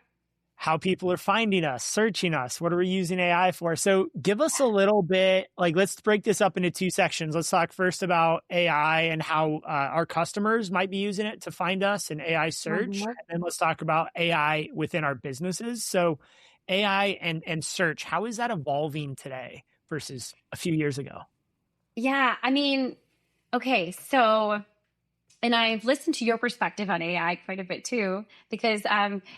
How people are finding us, searching us. What are we using AI for? So give us a little bit, like, let's break this up into two sections. Let's talk first about AI and how our customers might be using it to find us in AI search. Mhm. And then let's talk about AI within our businesses. So AI and search, how is that evolving today versus a few years ago? Yeah. I mean, okay. So, and I've listened to your perspective on AI quite a bit too, because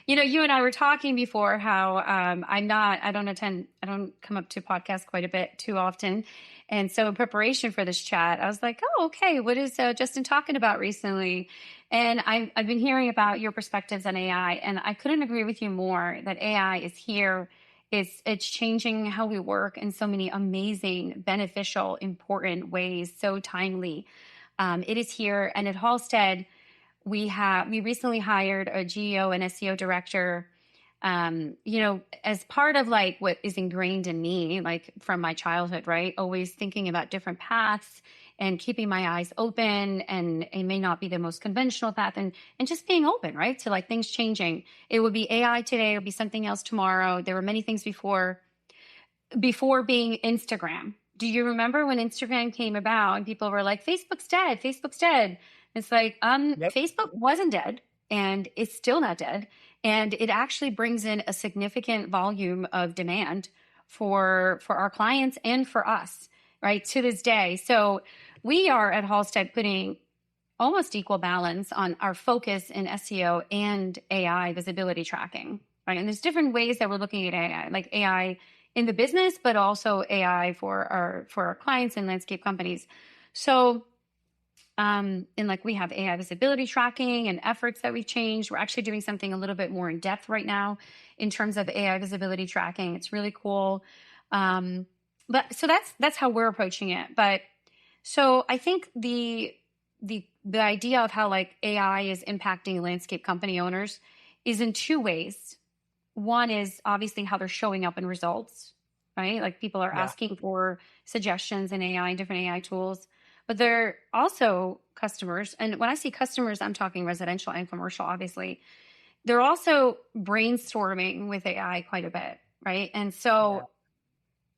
you and I were talking before how I don't come up to podcasts quite a bit too often, and so in preparation for this chat, I was like, oh, okay, what is Justin talking about recently? And I've been hearing about your perspectives on AI, and I couldn't agree with you more that AI is here. It's changing how we work in so many amazing, beneficial, important ways, so timely. It is here. And at Halstead, we recently hired a GEO and SEO director, as part of like what is ingrained in me, like from my childhood, right? Always thinking about different paths and keeping my eyes open, and it may not be the most conventional path, and just being open, right? To like things changing. It would be AI today, it would be something else tomorrow. There were many things before being Instagram. Do you remember when Instagram came about and people were like, Facebook's dead, Facebook's dead? It's like, Yep. Facebook wasn't dead, and it's still not dead. And it actually brings in a significant volume of demand for our clients and for us, right? To this day. So we are at Halstead putting almost equal balance on our focus in SEO and AI visibility tracking, right? And there's different ways that we're looking at AI, like AI in the business, but also AI for our clients and landscape companies. So, and like we have AI visibility tracking and efforts that we've changed. We're actually doing something a little bit more in depth right now in terms of AI visibility tracking. It's really cool. But so that's how we're approaching it. But so I think the idea of how like AI is impacting landscape company owners is in two ways. One is obviously how they're showing up in results, right? Like people are Yeah. asking for suggestions in AI and different AI tools, but they're also customers. And when I say customers, I'm talking residential and commercial, obviously. They're also brainstorming with AI quite a bit, right? And Yeah. so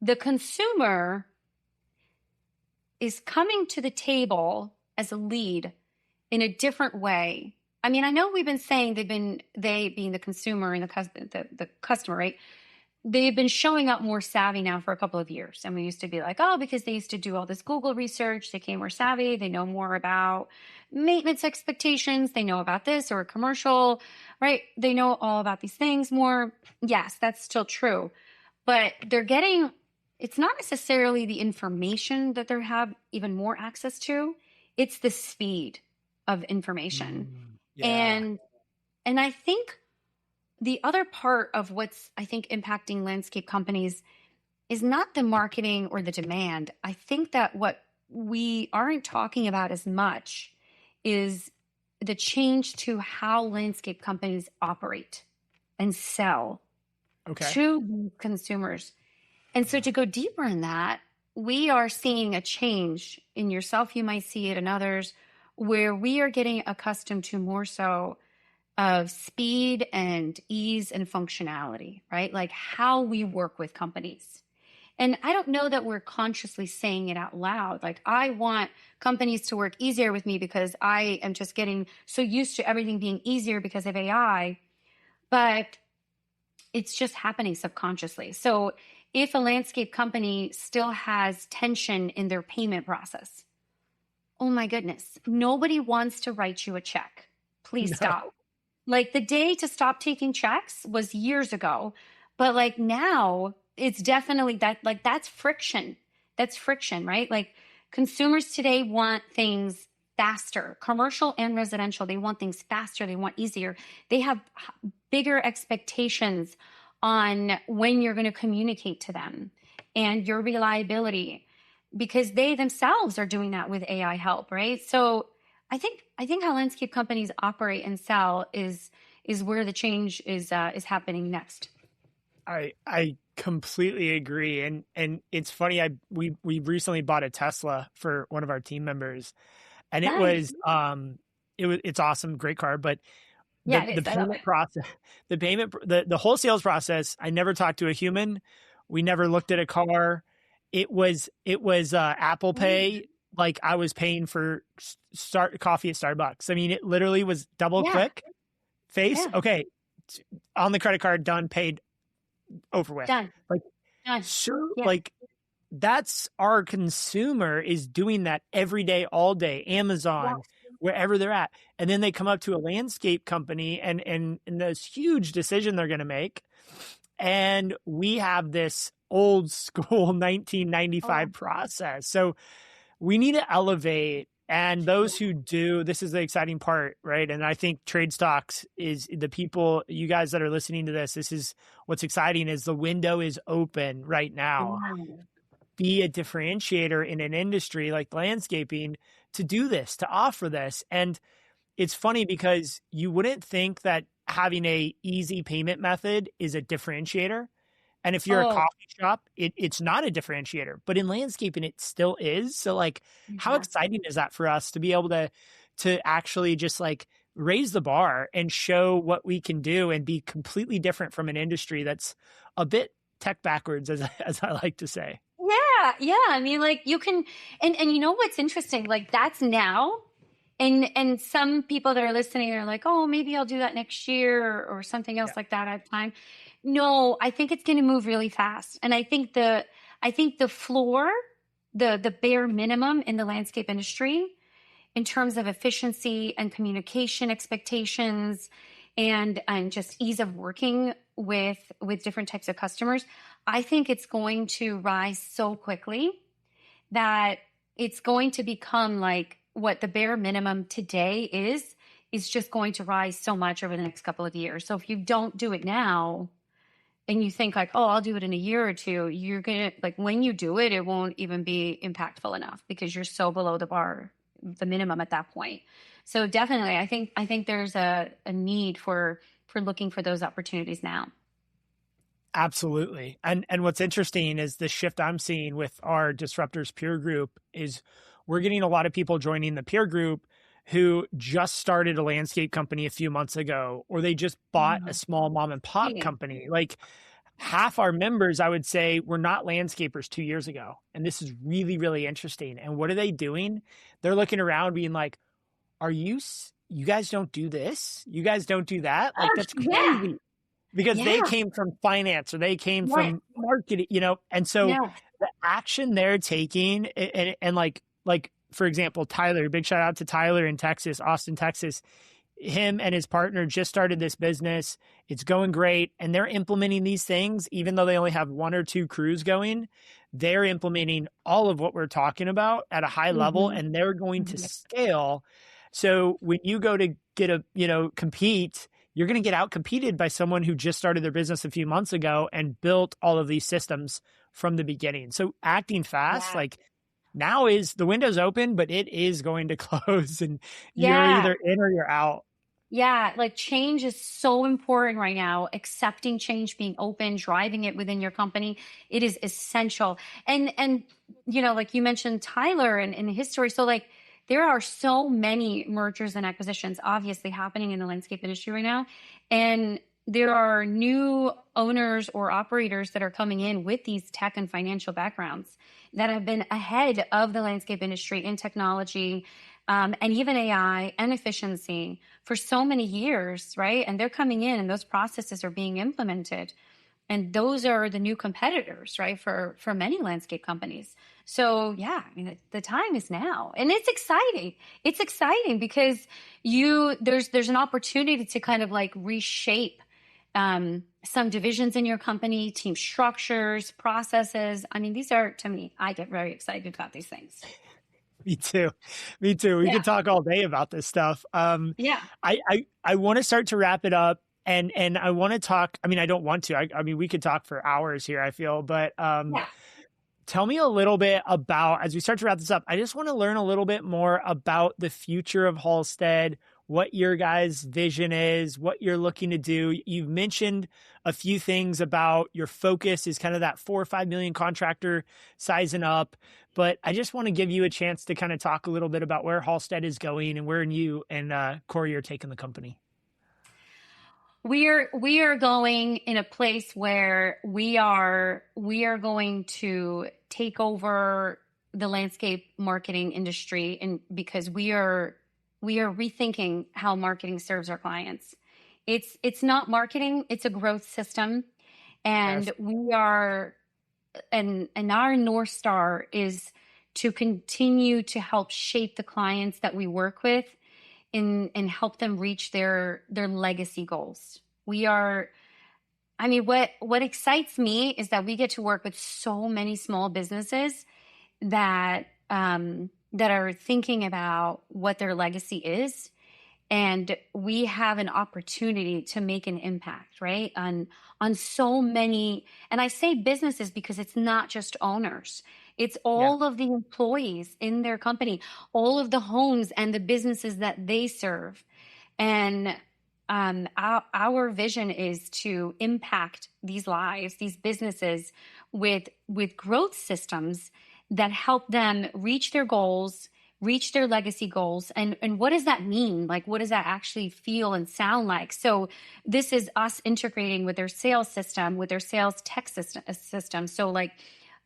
the consumer is coming to the table as a lead in a different way. I mean, I know we've been saying they being the consumer and the customer, right? They've been showing up more savvy now for a couple of years. And we used to be like, oh, because they used to do all this Google research, they became more savvy, they know more about maintenance expectations, they know about this or a commercial, right? They know all about these things more. Yes, that's still true. But it's not necessarily the information that they have even more access to, it's the speed of information. Yeah. And I think the other part of what's, I think, impacting landscape companies is not the marketing or the demand. I think that what we aren't talking about as much is the change to how landscape companies operate and sell Okay. to consumers. And so to go deeper in that, we are seeing a change in yourself. You might see it in others, where we are getting accustomed to more so of speed and ease and functionality, right? Like how we work with companies. And I don't know that we're consciously saying it out loud. Like, I want companies to work easier with me because I am just getting so used to everything being easier because of AI. But it's just happening subconsciously. So if a landscape company still has tension in their payment process, oh my goodness, nobody wants to write you a check. Please No. stop. Like the day to stop taking checks was years ago, but like now it's definitely that, like that's friction. That's friction, right? Like consumers today want things faster, commercial and residential. They want things faster. They want easier. They have bigger expectations on when you're going to communicate to them and your reliability, because they themselves are doing that with AI help, right? So I think how landscape companies operate and sell is where the change is happening next. I completely agree. And it's funny, we recently bought a Tesla for one of our team members, and Nice. it's awesome, great car, but Yeah, it the is. I love payment it. process, the whole sales process, I never talked to a human. We never looked at a car. It was Apple Pay. Like I was paying for start coffee at Starbucks. I mean, it literally was double Yeah, click, face. yeah. Okay. On the credit card, done, paid, over with. Done. Like, Done. sure, Yeah. like that's our consumer is doing that every day, all day, Amazon, Yes. wherever they're at. And then they come up to a landscape company and this huge decision they're going to make. And we have this old school Oh, 1995 process. So we need to elevate And those who do, this is the exciting part, right? And I think trade stocks is the people, you guys that are listening to this, this is what's exciting is the window is open right now. Yeah. Be a differentiator in an industry like landscaping to do this, to offer this. And it's funny because you wouldn't think that having a easy payment method is a differentiator. And if you're a Oh, coffee shop, it's not a differentiator, but in landscaping, it still is. So like, how yeah. exciting is that for us to be able to actually just like raise the bar and show what we can do and be completely different from an industry that's a bit tech backwards, as I like to say. Yeah, yeah. I mean, like you can, and you know what's interesting? Like that's now, and some people that are listening are like, oh, maybe I'll do that next year or something else Yeah, like that. I have time. No, I think it's going to move really fast, and I think the floor, the bare minimum in the landscape industry in terms of efficiency and communication expectations and just ease of working with different types of customers, I think it's going to rise so quickly that it's going to become like what the bare minimum today is just going to rise so much over the next couple of years. So if you don't do it now and you think like, oh, I'll do it in a year or two, you're gonna like when you do it, it won't even be impactful enough because you're so below the bar, the minimum at that point. So definitely, I think there's a need for looking for those opportunities now. absolutely. And what's interesting is the shift I'm seeing with our disruptors peer group is we're getting a lot of people joining the peer group who just started a landscape company a few months ago, or they just bought a Mhm. small mom and pop Exciting. company. Like half our members, I would say, were not landscapers 2 years ago. And this is really, really interesting. And what are they doing? They're looking around being like, are you guys don't do this? You guys don't do that? Like, that's Yeah, crazy because they yeah, came from finance or they came right, from marketing, and so yeah, the action they're taking and like for example, Tyler, big shout out to Tyler in Texas, Austin, Texas. Him and his partner just started this business. It's going great. And they're implementing these things, even though they only have one or two crews going, they're implementing all of what we're talking about at a high level hmm and they're going to scale. So when you go to get compete, you're going to get out competed by someone who just started their business a few months ago and built all of these systems from the beginning. So acting fast, yeah, like now is the window's open, but it is going to close and you're yeah. either in or you're out. Yeah, like change is so important right now. Accepting change, being open, driving it within your company, it is essential. And you know, like you mentioned Tyler and his story. So like there are so many mergers and acquisitions obviously happening in the landscape industry right now. And there are new owners or operators that are coming in with these tech and financial backgrounds that have been ahead of the landscape industry in technology, and even AI and efficiency for so many years, right? And they're coming in and those processes are being implemented. And those are the new competitors, right? For many landscape companies. So yeah, I mean the time is now. And it's exciting. It's exciting because there's an opportunity to kind of like reshape some divisions in your company, team structures, processes. I mean, these are to me, I get very excited about these things. Me too. Me too. We Yeah. could talk all day about this stuff. Yeah. I want to start to wrap it up and I want to talk. I mean, I don't want to. I mean, we could talk for hours here, I feel, but Yeah. tell me a little bit about, as we start to wrap this up, I just want to learn a little bit more about the future of Halstead, what your guys' vision is, what you're looking to do. You've mentioned a few things about your focus is kind of that 4 or 5 million contractor sizing up, but I just want to give you a chance to kind of talk a little bit about where Halstead is going and where you and Corey are taking the company. We are going in a place where we are going to take over the landscape marketing industry, and because we are rethinking how marketing serves our clients. It's not marketing, it's a growth system. And Yes. we are and our North Star is to continue to help shape the clients that we work with and help them reach their legacy goals. We are I mean what excites me is that we get to work with so many small businesses that that are thinking about what their legacy is, and we have an opportunity to make an impact, right, on so many. And I say businesses because it's not just owners, it's Yeah. all of the employees in their company, all of the homes and the businesses that they serve. And our vision is to impact these lives, these businesses, with growth systems that help them reach their goals, reach their legacy goals. And what does that mean? Like, what does that actually feel and sound like? So this is us integrating with their sales system, with their sales tech system. So like,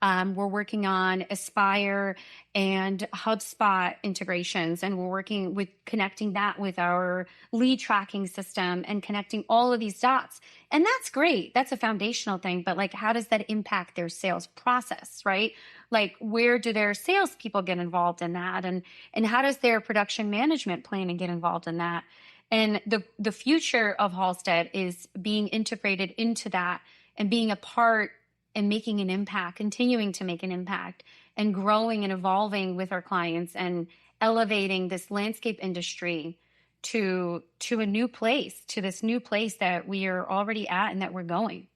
we're working on Aspire and HubSpot integrations, and we're working with connecting that with our lead tracking system and connecting all of these dots. And that's great. That's a foundational thing. But like, how does that impact their sales process, right? Like, where do their salespeople get involved in that? And how does their production management planning get involved in that? And the future of Halstead is being integrated into that and being a part and making an impact, continuing to make an impact, and growing and evolving with our clients and elevating this landscape industry to a new place, to this new place that we are already at and that we're going.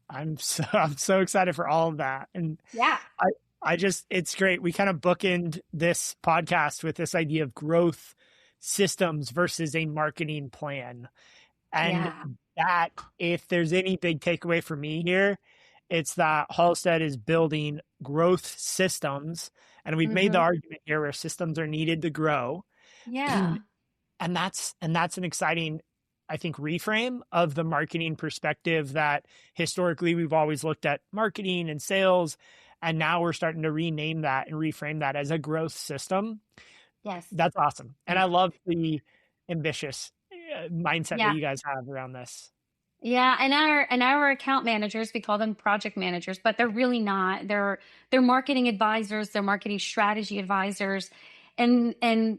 I'm so excited for all of that. And Yeah. I I just it's great. We kind of bookend this podcast with this idea of growth systems versus a marketing plan. And Yeah. that, if there's any big takeaway for me here, it's that Halstead is building growth systems. And we've made the Hmm. argument here where systems are needed to grow. Yeah. And that's an exciting, I think, reframe of the marketing perspective that historically we've always looked at marketing and sales. And now we're starting to rename that and reframe that as a growth system. Yes. That's awesome. And I love the ambitious mindset that Yeah. you guys have around this. Yeah, and our account managers, we call them project managers, but they're really not. They're marketing advisors, they're marketing strategy advisors, and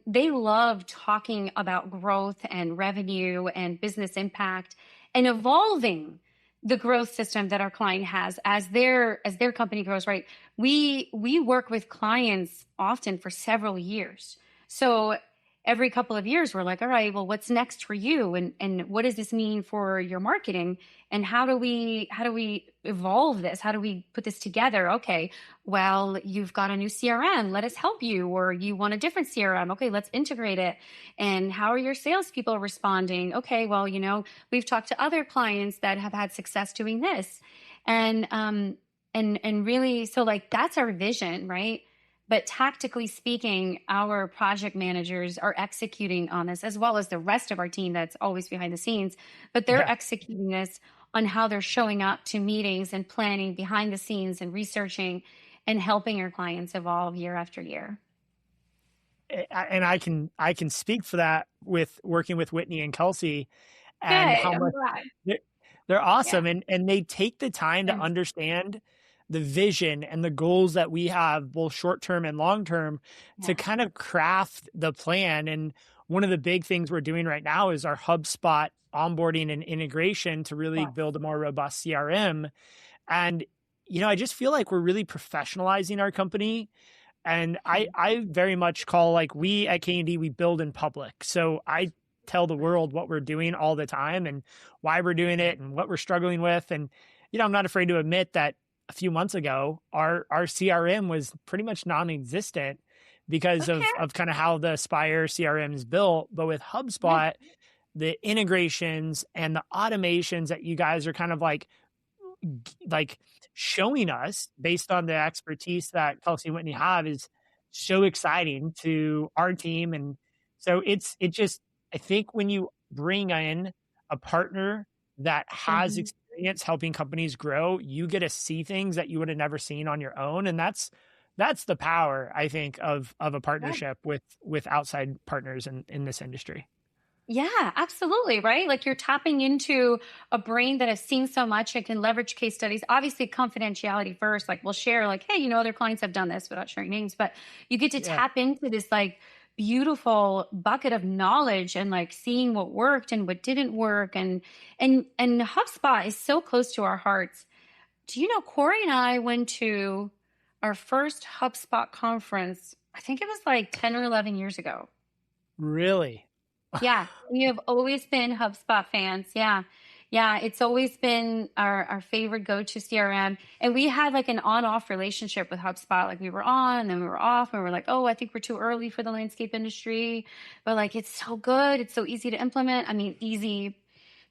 they love talking about growth and revenue and business impact and evolving the growth system that our client has as their company grows, right? We work with clients often for several years. So every couple of years we're like, all right, well, what's next for you, and what does this mean for your marketing, and how do we evolve this, how do we put this together? Okay, well, you've got a new CRM, let us help you. Or you want a different CRM, okay, let's integrate it. And how are your salespeople responding? Okay, well, we've talked to other clients that have had success doing this. And really, so like, that's our vision, right? But tactically speaking, our project managers are executing on this, as well as the rest of our team that's always behind the scenes. But they're Yeah. executing this on how they're showing up to meetings and planning behind the scenes and researching and helping our clients evolve year after year. And I can speak for that with working with Whitney and Kelsey and Good. how I'm much glad. they're, they're Yeah. awesome, and they take the time to Yes. understand the vision and the goals that we have, both short term and long term, to Yeah. kind of craft the plan. And one of the big things we're doing right now is our HubSpot onboarding and integration to really Yes. build a more robust CRM. And I just feel like we're really professionalizing our company. And Yeah. I very much call, like, we at K&D, we build in public. So I tell the world what we're doing all the time and why we're doing it and what we're struggling with. And I'm not afraid to admit that a few months ago, our CRM was pretty much non-existent because Okay. of kind of how the Aspire CRM is built. But with Yeah. HubSpot, the integrations and the automations that you guys are kind of like showing us based on the expertise that Kelsey and Whitney have is so exciting to our team. And so it just, I think when you bring in a partner that has Mhm. experience helping companies grow, you get to see things that you would have never seen on your own. And that's the power, I think, of a Yeah. partnership with outside partners in this industry. Yeah, absolutely. Right. Like, you're tapping into a brain that has seen so much and can leverage case studies. Obviously, confidentiality first. Like, we'll share, like, hey, other clients have done this without sharing names, but you get to Yeah. tap into this like beautiful bucket of knowledge and like seeing what worked and what didn't work. And HubSpot is so close to our hearts. Do you know, Corey and I went to our first HubSpot conference I think it was like 10 or 11 years ago. Really? Yeah, we have always been HubSpot fans. Yeah. Yeah, it's always been our favorite go-to CRM. And we had like an on-off relationship with HubSpot. Like we were on and then we were off and we were like, oh, I think we're too early for the landscape industry. But like it's so good. It's so easy to implement. I mean, easy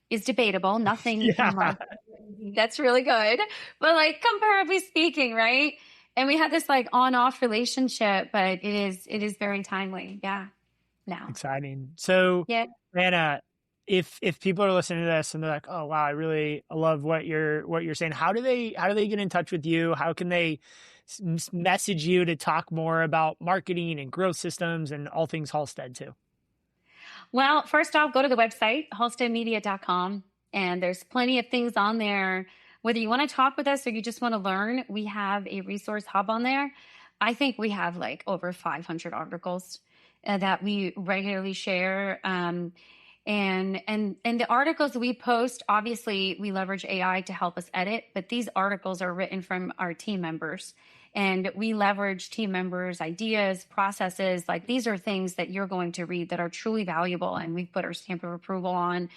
is debatable. Nothing Yeah. in marketing that's really good. But like comparably speaking, right? And we had this like on-off relationship, but it is very timely. Yeah. Now. Exciting. So, Yeah. Anna, if people are listening to this and they're like, "Oh, wow, I love what you're saying." How do they get in touch with you? How can they message you to talk more about marketing and growth systems and all things Halstead too? Well, first off, go to the website, halsteadmedia.com, and there's plenty of things on there. Whether you want to talk with us or you just want to learn, we have a resource hub on there. I think we have like over 500 articles that we regularly share. And the articles we post, obviously we leverage AI to help us edit, but these articles are written from our team members. And we leverage team members' ideas, processes. Like these are things that you're going to read that are truly valuable. And we've put our stamp of approval on.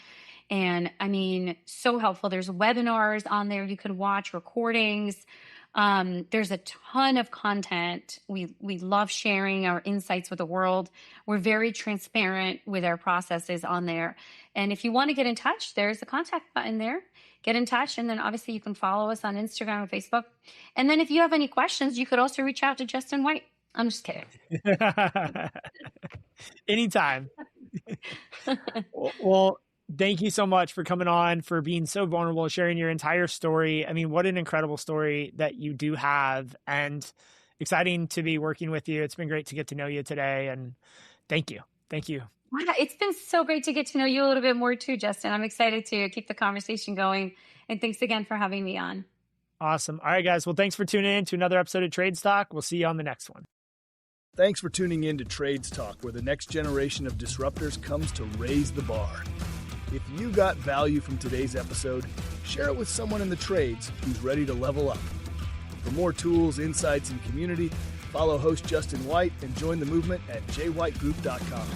And I mean, so helpful. There's webinars on there. You can watch recordings. There's a ton of content. We love sharing our insights with the world. We're very transparent with our processes on there. And if you want to get in touch, there's a contact button there. Get in touch. And then obviously you can follow us on Instagram and Facebook. And then if you have any questions, you could also reach out to Justin White. I'm just kidding. Anytime. Well, thank you so much for coming on, for being so vulnerable, sharing your entire story. I mean, what an incredible story that you do have, and exciting to be working with you. It's been great to get to know you today, and thank you. Thank you. Wow, it's been so great to get to know you a little bit more too, Justin. I'm excited to keep the conversation going, and thanks again for having me on. Awesome. All right, guys. Well, thanks for tuning in to another episode of Trades Talk. We'll see you on the next one. Thanks for tuning in to Trades Talk, where the next generation of disruptors comes to raise the bar. If you got value from today's episode, share it with someone in the trades who's ready to level up. For more tools, insights, and community, follow host Justin White and join the movement at jwhitegroup.com.